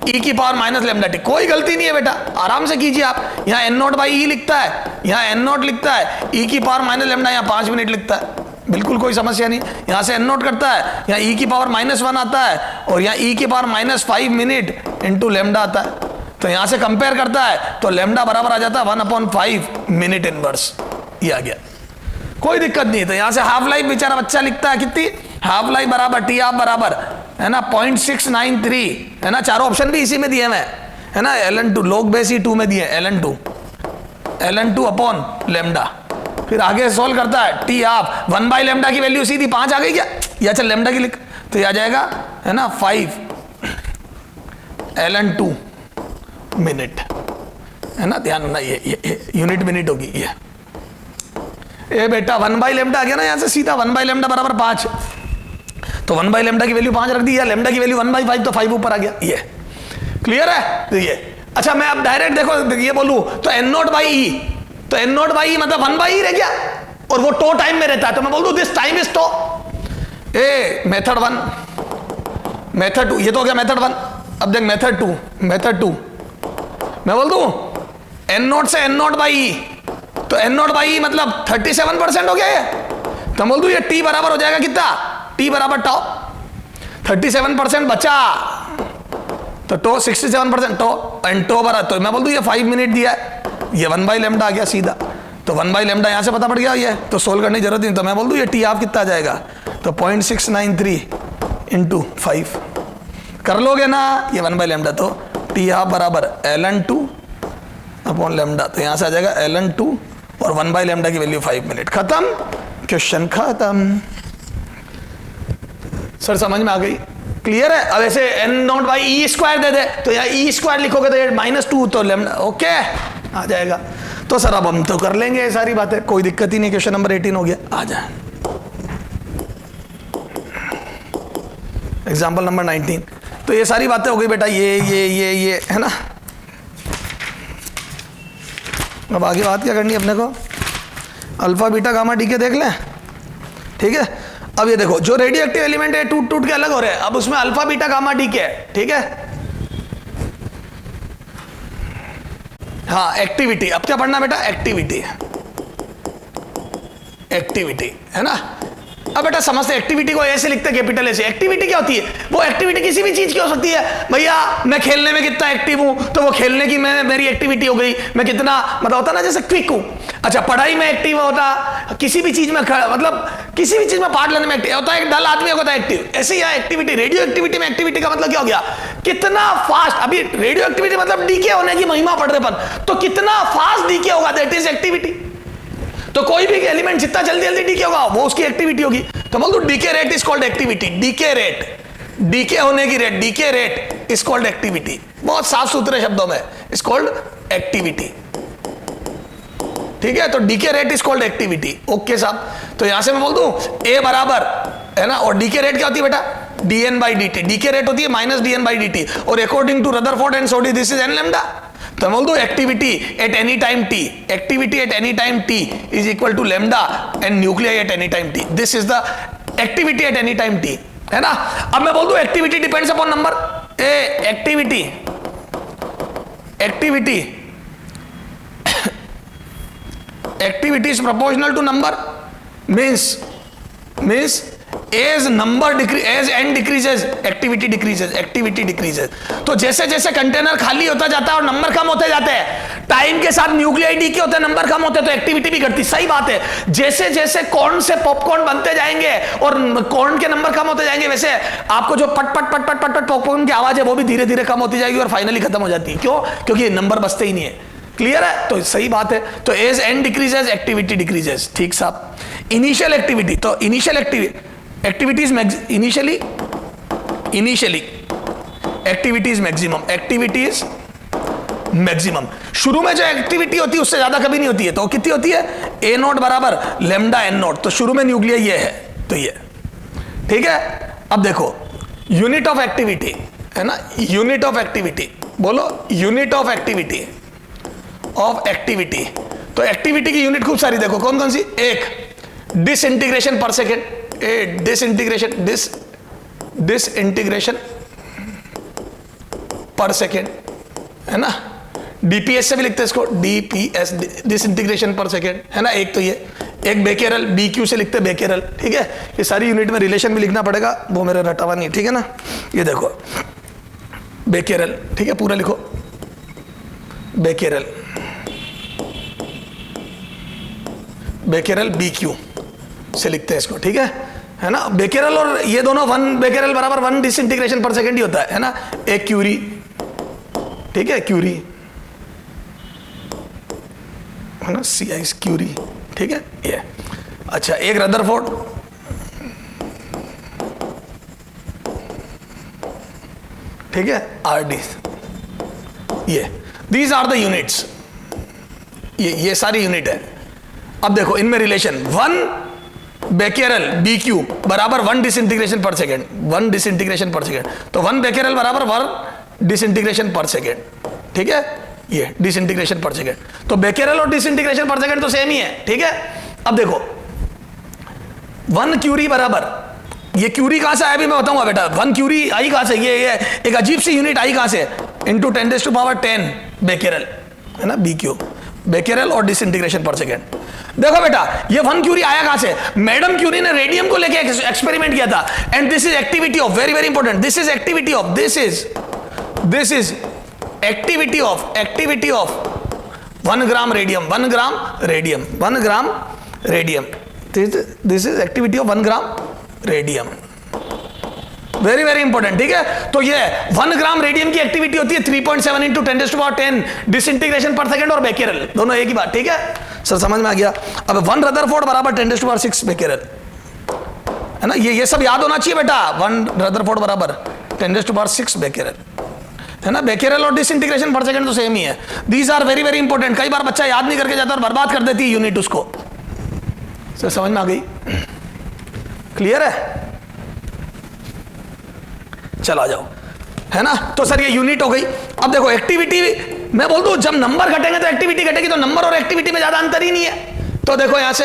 ई की पावर माइनस लेमडा टी। कोई गलती नहीं है बेटा, आराम से कीजिए आप। यहाँ n नॉट बाई ई लिखता है, यहाँ n नॉट लिखता है, ई की पावर माइनस लेमडा यहाँ 5 मिनट लिखता है, बिल्कुल कोई समस्या नहीं। यहाँ से n नोट करता है, यहाँ ई की पावर -1 आता है, और यहाँ ई की पावर -5 मिनट इंटू लेमडा आता है। तो यहाँ से कंपेयर करता है तो लेमडा बराबर आ जाता है 1/5 मिनट इनवर्स। ये आ गया, कोई दिक्कत नहीं। तो यहाँ से हाफ लाइफ बेचारा बच्चा लिखता है कितनी, हाफ लाइफ बराबर टी हाफ बराबर है ना 0.693, है ना। चारों ऑप्शन भी इसी में दिए हैं, है ना। ln2 log बेस 2 में दिए ln2 अपॉन लेमडा। फिर आगे सोल्व करता है टी हाफ 1 बाई लेमडा की वैल्यू सीधी 5 आ गई क्या, या चल लेमडा की लिख, तो ये आ जाएगा है ना 5 ln2 मिनट, है ना। ध्यान रखना ये यूनिट मिनट होगी ये बेटा 1 बाई लेमडा आ गया ना, यहाँ से सीधा 1 बाई लेमडा बराबर 5। तो 1 बाई लेमडा की वैल्यू 5 रख दी, या लेमडा की वैल्यू 1/5, तो 5 ऊपर आ गया। ये क्लियर है। तो ये अच्छा, मैं अब डायरेक्ट देखो ये बोलूं तो n नॉट बाई ई, तो n नॉट बाई ई मतलब 1 बाई ई रह गया, और वो टो टाइम में रहता है। तो मैं बोल दूं this time is tau. A method 1 method 2, ये तो हो गया मेथड 1। अब देख मेथड 2 मैं बोल दूं n नॉट से n नॉट बाई ई, तो n नॉट बाई ई मतलब 37% हो गया ये। तो बोल दूं ये t बराबर हो जाएगा कितना, t बराबर टाउ 37% बचा, तो टो 67% टो एंड टो बराबर। तो मैं बोल दूं ये 5 मिनट दिया है, ये 1 बाई लेमडा आ गया सीधा। तो 1 बाई लेमडा यहाँ से पता पड़ गया, ये तो सोल्व करने की जरूरत नहीं। तो मैं बोल दूं ये टी हाफ कितना आ जाएगा, तो 0.693 इंटू 5 कर लोगे ना, ये 1 बाई लेमडा, तो टी हाफ बराबर ln2 अपॉन लेमडा, तो यहां से आ जाएगा ln2 और 1 बाई लेमडा की वैल्यू 5 मिनट, खत्म, क्वेश्चन खत्म। सर समझ में आ गई, क्लियर है? अब ऐसे n naught by E square दे दे, तो यहाँ ई स्क्वायर लिखोगे तो ये -2 तो लेमडा, ओके आ जाएगा। तो सर अब हम तो कर लेंगे ये सारी बातें, कोई दिक्कत ही नहीं, क्वेश्चन नंबर 18 हो गया, आ जाए। एग्जाम्पल नंबर 19, तो ये सारी बातें हो गई बेटा, ये है ना। अब आगे बात क्या करनी है अपने को, अल्फा बीटा गामा डी के देख लें, ठीक है। अब ये देखो जो रेडियो एक्टिव एलिमेंट है टूट टूट के अलग हो रहे हैं, अब उसमें अल्फा बीटा गामा डी के, ठीक है। हाँ एक्टिविटी, अब क्या पढ़ना बेटा, एक्टिविटी, एक्टिविटी है ना। अब बेटा समझते, एक्टिविटी को ऐसे लिखते हैं कैपिटल ए से। एक्टिविटी क्या होती है, वो एक्टिविटी किसी भी चीज की हो सकती है। भैया मैं खेलने में कितना एक्टिव हूं, तो वो खेलने की मेरी एक्टिविटी हो गई, मैं कितना मतलब होता ना जैसे क्विक हूं। अच्छा पढ़ाई में एक्टिव होता, किसी भी चीज में मतलब किसी भी चीज में पार्ट लेने में एक्टिव होता है, एक डल आदमी होता है एक्टिव। ऐसे ही एक्टिविटी, रेडियो एक्टिविटी में एक्टिविटी का मतलब क्या हो गया, कितना फास्ट। अभी रेडियो एक्टिविटी मतलब डीके होने की महिमा पढ़ रहे अपन, तो कितना फास्ट डीके होगा, दैट इज एक्टिविटी। तो कोई भी एलिमेंट जितना जल्दी जल्दी डीके होगा वो उसकी एक्टिविटी होगी। तो बोल दो decay rate is called activity, decay rate, decay होने की rate, decay rate is called activity. बहुत साफ सुथरे शब्दों में इज कॉल्ड एक्टिविटी, ठीक है। तो decay rate is called activity, okay साहब। तो यहां से मैं बोल दूं ए बराबर है ना, और डीके रेट क्या होती है बेटा, dn by dt, decay rate होती है माइनस dn by dt, और according to Rutherford and Soddy this is n lambda. तो बोल दो activity at any time t, activity at any time t is equal to lambda and nuclei at any time t, this is the activity at any time t, है ना। अब मैं बोल दूं activity depends upon number, a activity, activity activity is proportional to number, means as number decrease, as n decreases activity decreases, activity decreases। तो जैसे जैसे container खाली होता जाता है और नंबर कम होते जाते हैं, टाइम के साथ न्यूक्लियाई डी के होते हैं, नंबर कम होते हैं, तो एक्टिविटी भी घटती। सही बात है, जैसे जैसे कॉर्न से पॉपकॉर्न बनते जाएंगे और कॉर्न के नंबर कम होते जाएंगे, वैसे आपको जो पट पट पट पट पट पट पॉपकॉर्न की आवाज है वो भी धीरे धीरे कम होती जाएगी और फाइनली खत्म हो जाती है। क्यों? क्योंकि नंबर बचते ही नहीं है। क्लियर है? तो सही बात है। तो as N decreases activity decreases, ठीक साहब। इनिशियल एक्टिविटी, तो initial activities initially activities maximum, activities maximum. शुरू में जो एक्टिविटी होती है उससे ज्यादा कभी नहीं होती है, तो कितनी होती है, ए नॉट बराबर लेमडा एन नॉट। तो शुरू में न्यूक्लियर ये है, तो ये ठीक है। अब देखो यूनिट ऑफ एक्टिविटी है ना, यूनिट ऑफ एक्टिविटी, बोलो unit of activity, of activity. तो एक्टिविटी की यूनिट खूब सारी देखो, कौन कौन सी, एक डिसइंटीग्रेशन पर सेकेंड, ए डिसइंटीग्रेशन, डिसइंटीग्रेशन पर सेकेंड, है ना। डीपीएस से भी लिखते हैं इसको, डीपीएस डिसइंटीग्रेशन पर सेकेंड, है ना। एक तो ये, एक बेकेरल, बीक्यू से लिखते हैं बेकेरल, ठीक है। ये सारी यूनिट में रिलेशन भी लिखना पड़ेगा, वो मेरा रटा हुआ नहीं, ठीक है ना। ये देखो बेकेरल, ठीक है, पूरा लिखो बेकेरल, बेकेरल बीक्यू से लिखते हैं इसको, ठीक है ना। बेकेरल और ये दोनों वन बेकेरल बराबर 1 डिसइंटीग्रेशन पर सेकेंड ही होता है ना। एक क्यूरी, ठीक है, क्यूरी है ना, CI क्यूरी, ठीक है ये। अच्छा एक रदरफोर्ड, ठीक है, RD, ये दीज आर द यूनिट्स, ये सारी यूनिट है। अब देखो इनमें रिलेशन, 1 बेकेरल BQ बराबर 1 डिसइंटीग्रेशन पर सेकेंड, 1 डिसइंटीग्रेशन पर सेकेंड। तो 1 बेकेरल बराबर 1 डिसइंटीग्रेशन पर सेकेंड, ठीक है, ये डिसइंटीग्रेशन पर सेकेंड। तो बेकेरल और डिसइंटीग्रेशन पर सेकेंड तो सेम ही है, ठीक है। अब देखो 1 क्यूरी बराबर, ये क्यूरी कहां से आया अभी मैं बताऊंगा बेटा। 1 क्यूरी आई कहां से, ये एक अजीब सी यूनिट आई कहां से, इंटू 10⁻10 बेकेरल, है ना, BQ बेकेरल और डिसइंटीग्रेशन पर सेकेंड। देखो बेटा ये 1 क्यूरी आया कहां से, मैडम क्यूरी ने रेडियम को लेके एक्सपेरिमेंट किया था, and this is activity of, very very important, this is activity of, this is activity of 1 gram radium, 1 gram radium, 1 gram radium, this is activity of 1 gram radium, very very important, ठीक है। तो ये 1 ग्राम radium की activity होती है 3.7 into 10⁻10 disintegration पर second और बेकेरल दोनों एक ही बात, ठीक है सर, समझ में आ गया। अब 1 रदरफोर्ड बराबर 10⁻6 बेकेरल, है ना, ये सब याद होना चाहिए बेटा। 1 रदरफोर्ड बराबर 10⁻6 बेकेरल, है ना। बेकेरल और डिसइंटीग्रेशन पर सेकंड तो सेम ही है। These are very very important. कई बार बच्चा याद नहीं करके जाता और बर्बाद कर देती है यूनिट उसको। सर समझ में आ गई, क्लियर है, चला जाओ, है ना। तो सर ये यूनिट हो गई। अब देखो एक्टिविटी, मैं बोल दूं जब नंबर घटेंगे तो एक्टिविटी घटेगी, तो नंबर और एक्टिविटी में ज्यादा अंतर ही नहीं है। तो देखो यहां से,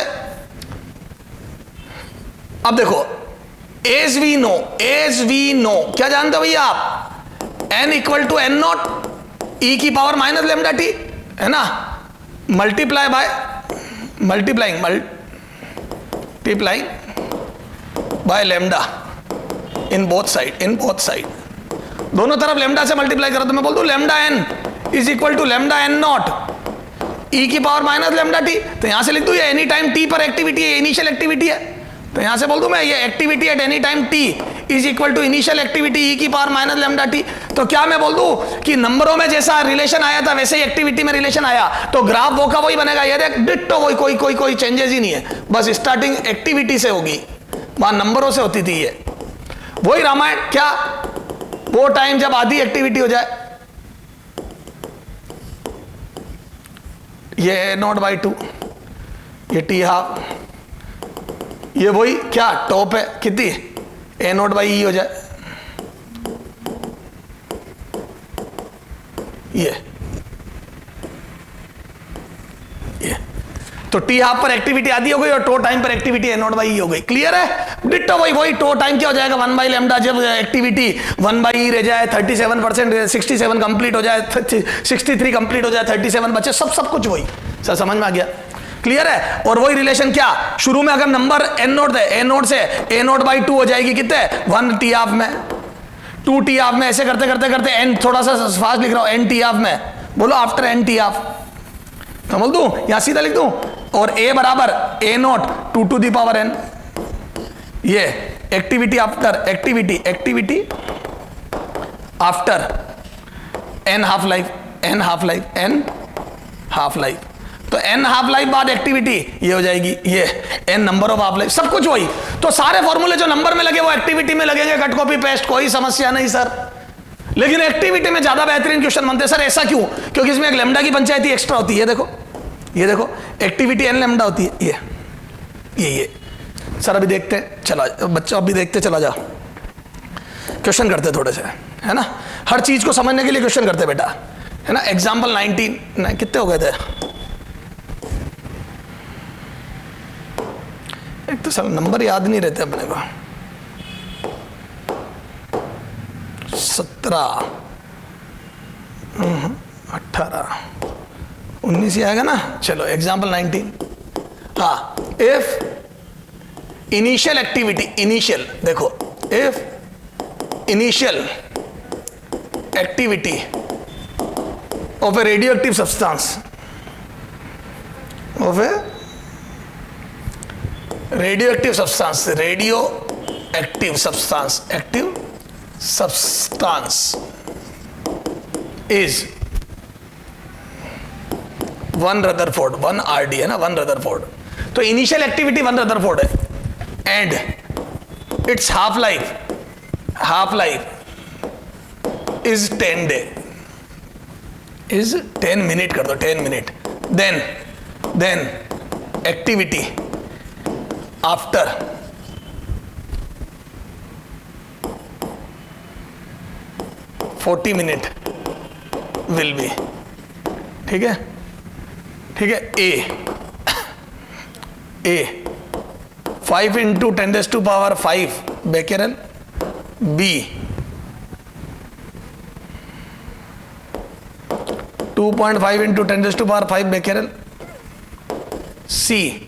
अब देखो एज वी नो क्या जानते हो भैया आप, n equal to n naught ई की पावर माइनस लेमडा टी, है ना, multiply by multiplying by lambda in both side, दोनों तरफ लेमडा से मल्टीप्लाई करो तो मैं बोल दूं lambda n is equal to lambda n naught ई की पावर माइनस लेमडा टी। तो यहां से लिख दूं ये एनी टाइम t पर एक्टिविटी है, इनिशियल एक्टिविटी है, तो यहां से बोल दूं मैं ये activity at any time t is equal to initial activity E की पावर माइनस लेमडा टी। तो क्या मैं बोल दूं कि नंबरों में जैसा रिलेशन आया था वैसे ही एक्टिविटी में रिलेशन आया, तो ग्राफ वो का वही बनेगा। ये देख डिट्टो वही, कोई चेंजेस ही नहीं है, बस स्टार्टिंग एक्टिविटी से होगी, वहां नंबरों से होती थी ये। वही रामायण, क्या वो टाइम जब आधी एक्टिविटी हो जाए, ये नॉट बाई 2, ये टी हाफ, ये वही क्या टॉप है कितनी, ए नॉट बाई ई हो जाए, ये तो टी हाफ पर एक्टिविटी आधी हो गई और टो टाइम पर एक्टिविटी ए नॉट बाई ई हो गई। क्लियर है, डिट्टो वही टो टाइम क्या हो जाएगा 1 बाई लेमडा, जब एक्टिविटी 1 बाई ई रह जाए, 37%, 67 कंप्लीट हो जाए, 63 कंप्लीट हो जाए, 37 बचे, सब कुछ वही। सर समझ में आ गया, क्लियर है। और वही रिलेशन क्या, शुरू में अगर नंबर एन नोट है, ए नोट से ए नोट बाई 2 हो जाएगी कितने, 1 टी हाफ में, 2 टी हाफ में, ऐसे करते करते एन, थोड़ा सा फास्ट लिख रहा हूं, एन टी हाफ में, बोलो आफ्टर एन टी हाफ, तो बोल दूं यहां सीधा लिख दूं, और ए बराबर A naught 2 to the power n, ये activity after activity after n half life, तो एन हाफ लाइफ बाद एक्टिविटी ये हो जाएगी, ये n number of half life, सब कुछ वही। तो सारे फॉर्मूले जो नंबर में लगे वो एक्टिविटी में लगेंगे, कट कॉपी पेस्ट, कोई समस्या नहीं सर। लेकिन एक्टिविटी में ज्यादा बेहतरीन क्वेश्चन बनते हैं सर। ऐसा क्यों, क्योंकि इसमें एक लेमडा की पंचायती एक्स्ट्रा होती है। ये देखो एक्टिविटी एन लेमडा होती है, ये सर अभी देखते हैं, चला बच्चा अभी देखते चला जा, क्वेश्चन करते थोड़े से, है ना, हर चीज को समझने के लिए क्वेश्चन करते बेटा, है ना। एग्जाम्पल 19 कितने हो गए थे, एक तो सर नंबर याद नहीं रहते अपने को, 17 18 19 ही आएगा ना। चलो एग्जाम्पल 19, हाँ, इफ इनिशियल एक्टिविटी, देखो if initial activity of a radio active substance, radioactive substance is 1 Rutherford, 1 RD है ना, 1 Rutherford। तो इनिशियल एक्टिविटी 1 Rutherford है, and its half life is 10 day, इज 10 मिनट कर दो, 10 minute, then activity after 40 minute will be, ठीक है, A 5 into 10⁵ becquerel, B 2.5 into 10⁵ becquerel, C 10⁻⁴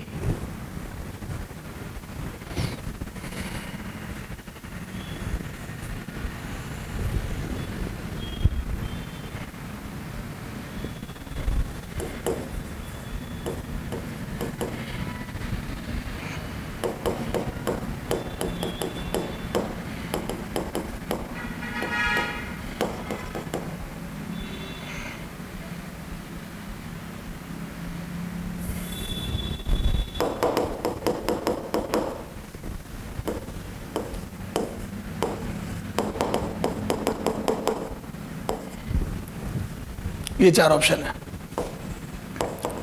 ये 4 ऑप्शन है,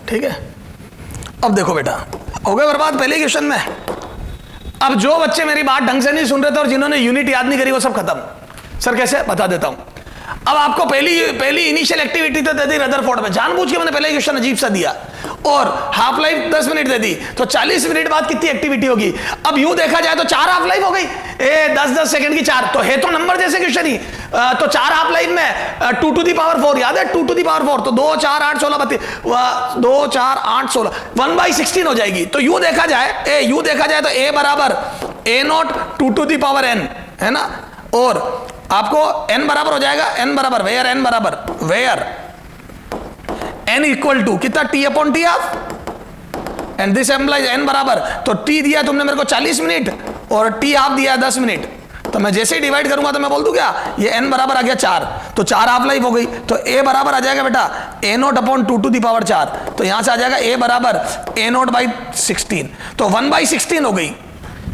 ठीक है। अब देखो बेटा, हो गए बर्बाद पहले क्वेश्चन में। अब जो बच्चे मेरी बात ढंग से नहीं सुन रहे थे और जिन्होंने यूनिट याद नहीं करी वो सब खत्म। सर कैसे, बता देता हूं। अब आपको पहली इनिशियल एक्टिविटी तो दे दी रदरफोर्ड में, जानबूझ के मैंने पहले क्वेश्चन अजीब सा दिया, और हाफ लाइफ 10 मिनट दे दी, तो 40 मिनट बाद कितनी एक्टिविटी होगी। अब यूं देखा जाए तो 4 हाफ लाइफ हो गई, 10-10 सेकंड की 4, तो है तो नंबर जैसे क्वेश्चन ही। तो 4 हाफ लाइफ में 2 टू दी पावर 4, याद है 2 टू दी पावर 4, तो 2 4 8 16 32, 2 4 8 16, 1/16 हो जाएगी। तो यूं देखा जाए तो a बराबर a0 2 to the power n, है ना, और आपको n बराबर हो जाएगा, n बराबर वेयर n इक्वल टू कितना, t upon t half, and this implies n बराबर, तो t दिया तुमने मेरे को 40 मिनट और t हाफ दिया 10 मिनट, तो मैं जैसे ही डिवाइड करूंगा तो मैं बोल दूं क्या, ये n बराबर आ गया 4, तो 4 हाफ लाइफ हो गई, तो a बराबर आ जाएगा बेटा a0 upon 2 to the power 4, तो यहां से आ जाएगा a बराबर a0/16, तो 1/16 हो गई,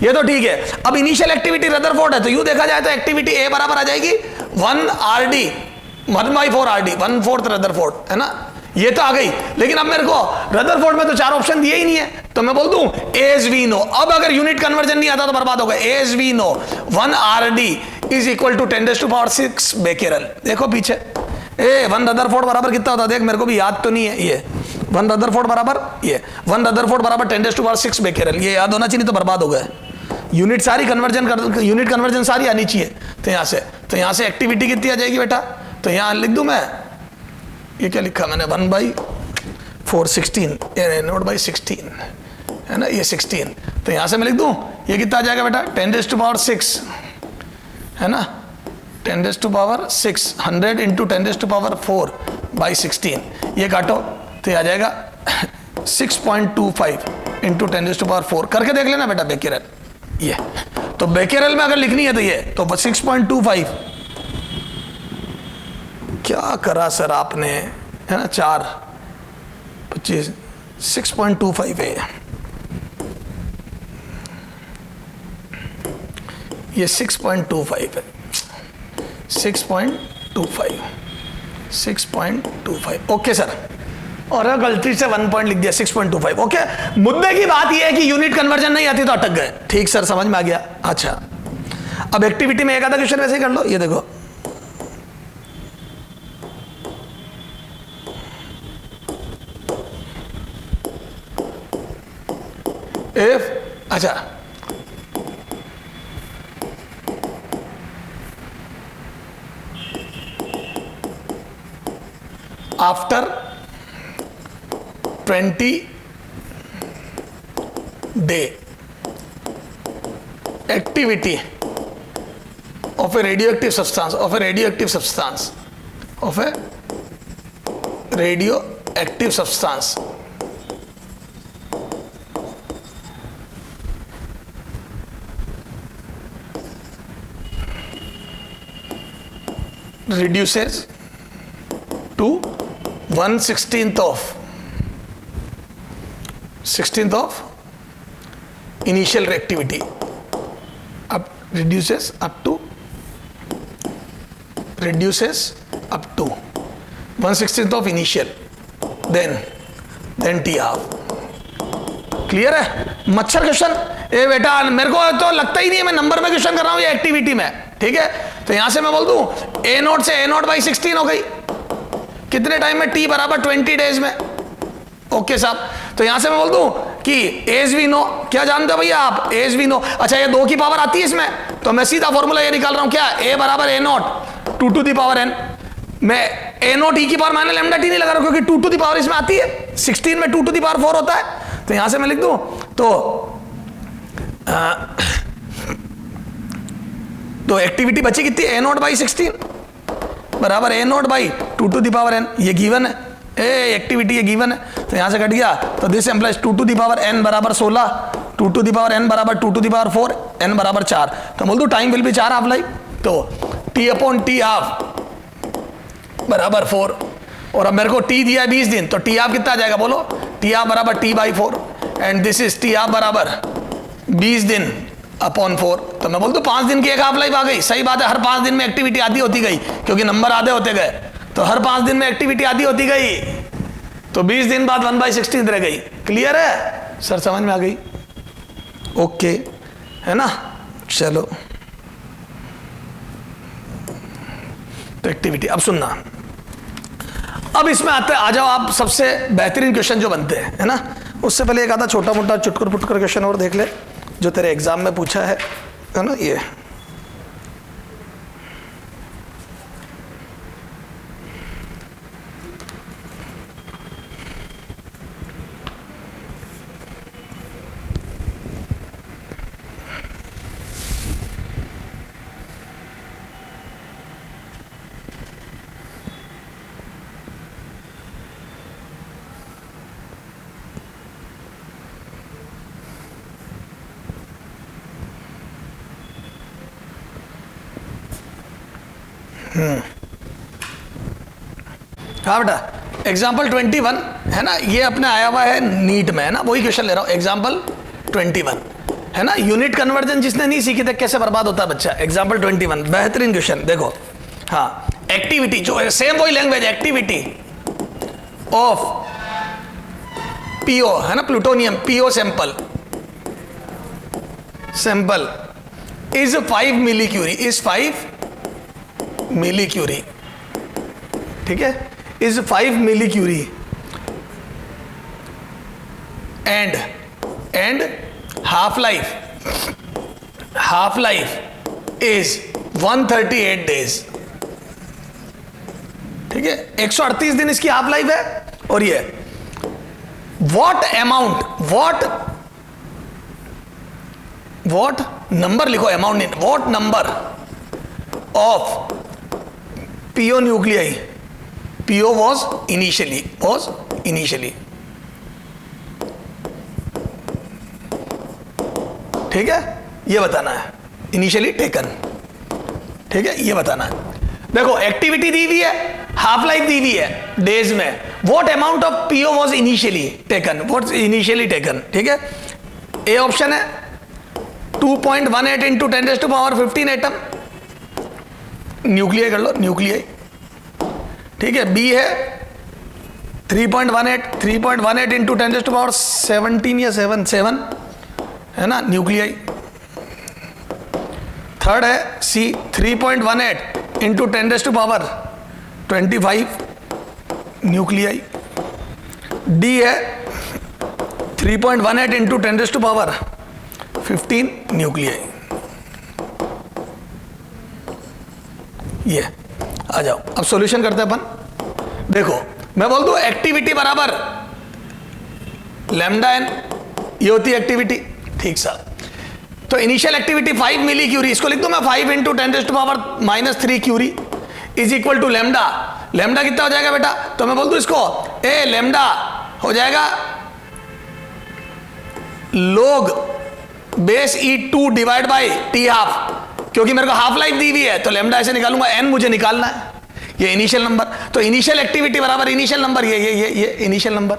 ये तो ठीक है। अब इनिशियल एक्टिविटी रदरफोर्ड है, तो यूं देखा जाए तो एक्टिविटी a बराबर आ जाएगी 1/4 RD, 1/4 रदरफोर्ड, है ना, ये तो आ गई। लेकिन अब मेरे को रदरफोर्ड में तो 4 ऑप्शन दिए ही नहीं है, तो मैं बोल दूं एज वी नो। अब अगर यूनिट कन्वर्जन नहीं आता तो बर्बाद होगा। As we know 1 RD is equal to 10⁻6 becquerel. देखो पीछे 1 रदरफोर्ड बराबर कितना होता है, देख मेरे को भी याद तो नहीं है, ये 1 रदरफोर्ड बराबर, ये 1 रदरफोर्ड बराबर 10⁻6 बेकेरल, ये याद होना चाहिए, तो बर्बाद हो गए। यूनिट कन्वर्जन सारी आनी चाहिए। तो यहां से एक्टिविटी कितनी आ जाएगी बेटा, तो यहां लिख दूं मैं, ये क्या लिखा मैंने, 1/416, a0/16, है ना, ये 16, तो यहां से मैं लिख दूं ये कितना आ जाएगा बेटा 10⁻6, है ना, 10⁻6, 100 इंटू 10⁻4/16, ये काटो तो ये आ जाएगा 6.25 इंटू 10⁻4, करके देख लेना बेटा बेकेरल। ये तो बेकेरल में अगर लिखनी है तो ये तो 6.25, क्या करा सर आपने, है ना, 4 25 6.25 है ये, 6.25 है, 6.25 ओके सर, और गलती से 1 पॉइंट लिख दिया, 6.25 ओके। मुद्दे की बात यह है कि यूनिट कन्वर्जन नहीं आती तो अटक गए। ठीक सर, समझ में आ गया। अच्छा, अब एक्टिविटी में एक आधा क्वेश्चन वैसे ही कर लो। ये देखो, इफ, अच्छा, after 20 day activity of a radioactive substance, reduces to 1/16 of initial reactivity, up reduces up to 1/16 of initial, then T half। Clear है? मच्छर क्वेश्चन, ए बेटा मेरे को तो लगता ही नहीं है मैं नंबर में क्वेश्चन कर रहा हूं, ये एक्टिविटी में। ठीक है, तो यहां से मैं बोल दूं a0 से a0/16 हो गई, कितने टाइम में, t बराबर 20 डेज में। ओके साहब, तो यहां से मैं बोल दूं कि एज वी नो, क्या जानते हो भैया आप, एज वी नो। अच्छा, ये 2 की पावर आती है इसमें, तो मैं सीधा फॉर्मूला ये निकाल रहा हूं, क्या, a बराबर a0 2 to the power n। मैं a0 e की पावर माइनस लैम्डा t नहीं लगा रहा क्योंकि 2 टू दी पावर इसमें आती है, 16 में 2 टू दी पावर 4 होता है। तो यहां से मैं लिख दूं तो एक्टिविटी बची कितनी, a0/16 बराबर a0/2 to the power n, ये गिवन है, एक्टिविटी ये गिवन है, तो यहां से कट गया। तो this implies 2 to the power n बराबर 16, 2 टू दी पावर n बराबर 2 टू दी पावर 4, n बराबर 4, तो बोल दो time will be 4 half life, तो t अपॉन टी हाफ बराबर 4, और अब मेरे को t दिया है 20 दिन, तो t हाफ कितना आ जाएगा बोलो, t हाफ बराबर t/4, and this is t half बराबर 20 दिन अपॉन 4, तो मैं बोल दूं 5 दिन की एक हाफ लाइफ आ गई। सही बात है, हर 5 दिन में एक्टिविटी आधी होती गई क्योंकि नंबर आधे होते गए। तो हर 5 दिन में एक्टिविटी आधी होती गई, तो 20 दिन बाद 1/16 रह गई। क्लियर है सर, समझ में आ गई? ओके है ना। चलो तो एक्टिविटी, अब सुनना, अब इसमें आते आ जाओ आप सबसे बेहतरीन क्वेश्चन जो बनते हैं, है ना। उससे पहले एक आधा छोटा मोटा चुटकुर पुटकुर क्वेश्चन और देख ले जो तेरे एग्जाम में पूछा है ना। ये हाँ बेटा, एग्जाम्पल 21 है ना, ये अपने आया हुआ है नीट में, है ना, वही क्वेश्चन ले रहा हूं। एग्जाम्पल 21 है ना, यूनिट कन्वर्जन जिसने नहीं सीखी थी कैसे बर्बाद होता है बच्चा। एग्जाम्पल 21 बेहतरीन क्वेश्चन देखो। हाँ, एक्टिविटी जो है सेम वही लैंग्वेज, एक्टिविटी ऑफ पीओ है ना, plutonium PO sample is 5 millicurie, is 5 millicurie, ठीक है, is 5 millicurie and half life is 138 days, ठीक है, 138 दिन इसकी हाफ लाइफ है। और ये व्हाट नंबर लिखो, अमाउंट नहीं, what number of PO nuclei PO was initially, ठीक है, ये बताना है, इनिशियली टेकन, ठीक है, ये बताना है। देखो एक्टिविटी दी हुई है, हाफ लाइफ दी हुई है डेज में, what amount of PO was initially taken, ठीक है। ए ऑप्शन है 2.18 इंटू 10⁻15 एटम, न्यूक्लियाई कर लो, न्यूक्लियाई, ठीक है। बी है 3.18 इंटू 10⁻17 या 7 है ना, न्यूक्लियाई। थर्ड है सी 3.18 इंटू 10⁻25 न्यूक्लियाई। डी है 3.18 इंटू 10⁻15 न्यूक्लियाई। ये आ जाओ, अब सॉल्यूशन करते हैं अपन। देखो मैं बोल दूं एक्टिविटी बराबर लैम्डा एन, ये होती है एक्टिविटी, ठीक सा। तो इनिशियल एक्टिविटी 5 मिली क्यूरी, इसको लिख दो मैं 5 into 10⁻³ curie is equal to lambda. Lambda कितना हो जाएगा बेटा, तो मैं बोल दूं इसको ए लैम्डा हो जाएगा log base E2 divide by T half, क्योंकि मेरे को हाफ लाइफ दी हुई है तो लैम्डा ऐसे निकालूंगा, एन मुझे निकालना है, ये इनिशियल नंबर। तो इनिशियल एक्टिविटी बराबर इनिशियल नंबर, ये इनिशियल नंबर,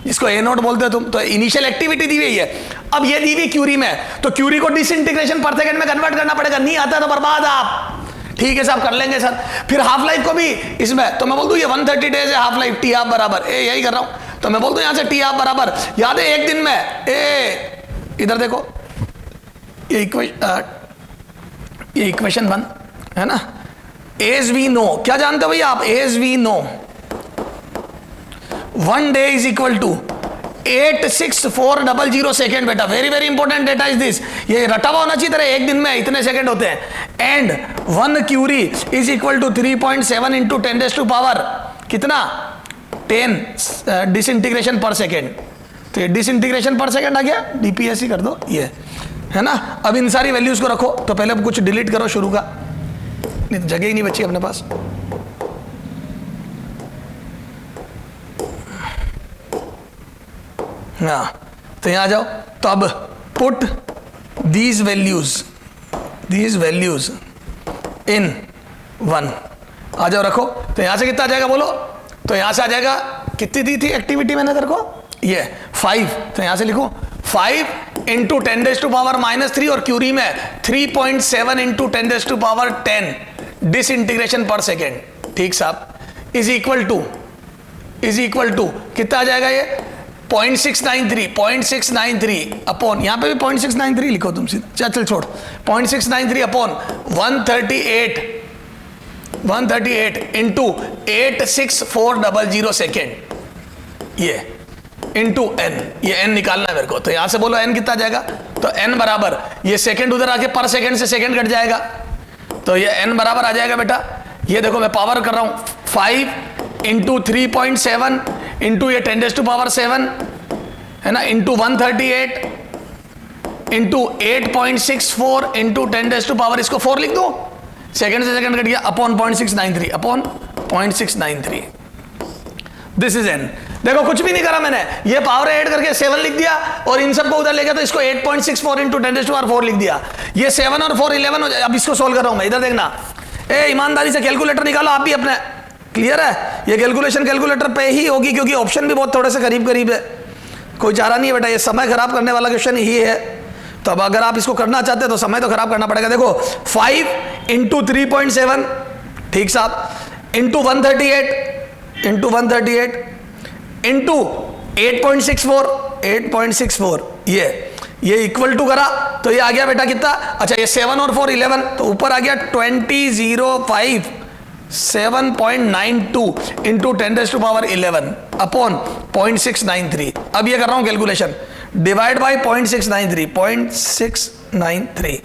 इसको ए नोट बोलते हो तुम। तो इनिशियल एक्टिविटी दी हुई है, अब ये दी हुई क्यूरी में, तो क्यूरी को डिसइंटीग्रेशन पर सेकंड में कन्वर्ट करना पड़ेगा, नहीं आता तो बर्बाद आप। ठीक है साहब, कर लेंगे सर। फिर हाफ लाइफ को भी इसमें, तो मैं बोल दूं ये 130 डेज है हाफ लाइफ, टी हाफ बराबर ए, यही कर रहा हूं, तो मैं बोल दूं यहां से टी हाफ बराबर, याद है एक दिन में ए, इधर देखो ये इक्वेशन 1 है ना, एज वी नो, क्या जानते हो भैया आप, as we know 1 day is equal to 86400 second. बेटा very very important data is this, ये रटा हुआ होना चाहिए तेरे, एक दिन में इतने सेकेंड होते हैं। And 1 curie is equal to 3.7 into 10⁻, कितना 10 डिसइंटीग्रेशन पर सेकेंड। तो ये डिसइंटीग्रेशन पर सेकेंड आ गया, डीपीएससी कर दो, ये है ना। अब इन सारी वैल्यूज को रखो, तो पहले अब कुछ डिलीट करो शुरू का, नहीं तो जगह ही नहीं बची अपने पास। हाँ, तो यहां आ जाओ, तो अब पुट दीज वैल्यूज इन 1, आ जाओ रखो। तो यहां से कितना आ जाएगा बोलो, तो यहां से आ जाएगा, कितनी दी थी एक्टिविटी मैंने तेरे को, ये 5, तो यहां से लिखो 5 इंटू 10⁻³ और क्यूरी में 3.7 इंटू 10⁻10 डिसइंटीग्रेशन पर सेकेंड। ठीक साहब, इज इक्वल टू कितना आ जाएगा ये 0.693 अपॉन, यहां पे भी 0.693 लिखो तुम सीधा, चल छोड़, 0.693 अपॉन 138 इंटू 86400 सेकेंड, ये इंटू एन, ये एन निकालना है मेरे को, तो यहां से बोलो एन कितना आ जाएगा, तो एन बराबर, ये सेकेंड उधर आके पर सेकेंड से सेकेंड कट जाएगा, तो ये एन बराबर आ जाएगा बेटा, ये देखो मैं पावर कर रहा हूं 5 इंटू 3.7 इंटू ये 10⁻⁷ है ना, इंटू 138 इंटू 8.64 इंटू 10⁻, इसको 4 लिख दो, सेकेंड से सेकेंड कट गया, अपॉन 0.693 दिस इज एन। देखो कुछ भी नहीं करा मैंने, ये पावर ऐड करके 7 लिख दिया और इन सबको उधर ले गया तो इसको 8.64 इंटू 10⁻⁴ लिख दिया, ये 7 और 4 11 हो जाए। अब इसको सोल्व कर रहा हूं मैं, इधर देखना, ए ईमानदारी से कैलकुलेटर निकालो आप भी अपने, क्लियर है, ये कैलकुलेशन कैलकुलेटर पे ही होगी क्योंकि ऑप्शन भी बहुत थोड़े से करीब करीब है, कोई चारा नहीं है बेटा, ये समय खराब करने वाला क्वेश्चन ही है, तो अब अगर आप इसको करना चाहते हैं तो समय तो खराब करना पड़ेगा। देखो 5 इंटू 3.7 ठीक साहब, इंटू 138 इंटू 8.64 ये इक्वल टू करा तो ये आ गया बेटा कितना, अच्छा ये 7 और 4 11, तो ऊपर आ गया 2057.92 इंटू 10⁻11 अपॉन 0.693। अब ये कर रहा हूं calculation, divide by 0.693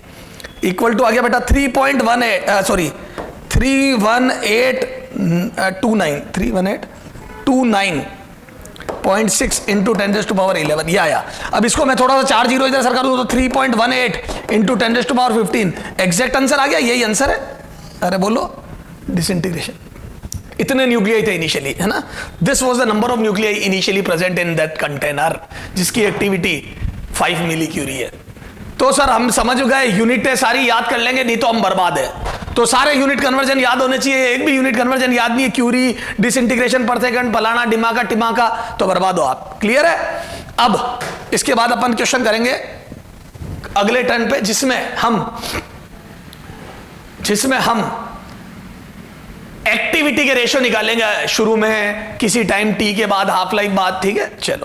equal to आ गया बेटा 31829.6 इंटू 10⁻11 ये आया। अब इसको मैं थोड़ा सा 4 जीरो इधर सर कर दूं तो 3.18 इंटू 10⁻15 एग्जैक्ट आंसर आ गया, यही आंसर है। अरे बोलो डिसइंटीग्रेशन, इतने न्यूक्लियाई थे इनिशियली, है ना, this was the number of nuclei initially present in that container जिसकी एक्टिविटी 5 मिली क्यूरी है। तो सर हम समझ गए यूनिटें सारी याद कर लेंगे, नहीं तो हम बर्बाद है, तो सारे यूनिट कन्वर्जन याद होने चाहिए, एक भी यूनिट कन्वर्जन याद नहीं है, क्यूरी, डिसइंटीग्रेशन पर सेकंड, फलाना डिमाका टिमाका, तो बर्बाद हो आप, क्लियर है। अब इसके बाद अपन क्वेश्चन करेंगे अगले टर्न पे जिसमें हम एक्टिविटी के रेशियो निकालेंगे शुरू में किसी टाइम टी के बाद, हाफ लाइफ बाद, ठीक है, चलो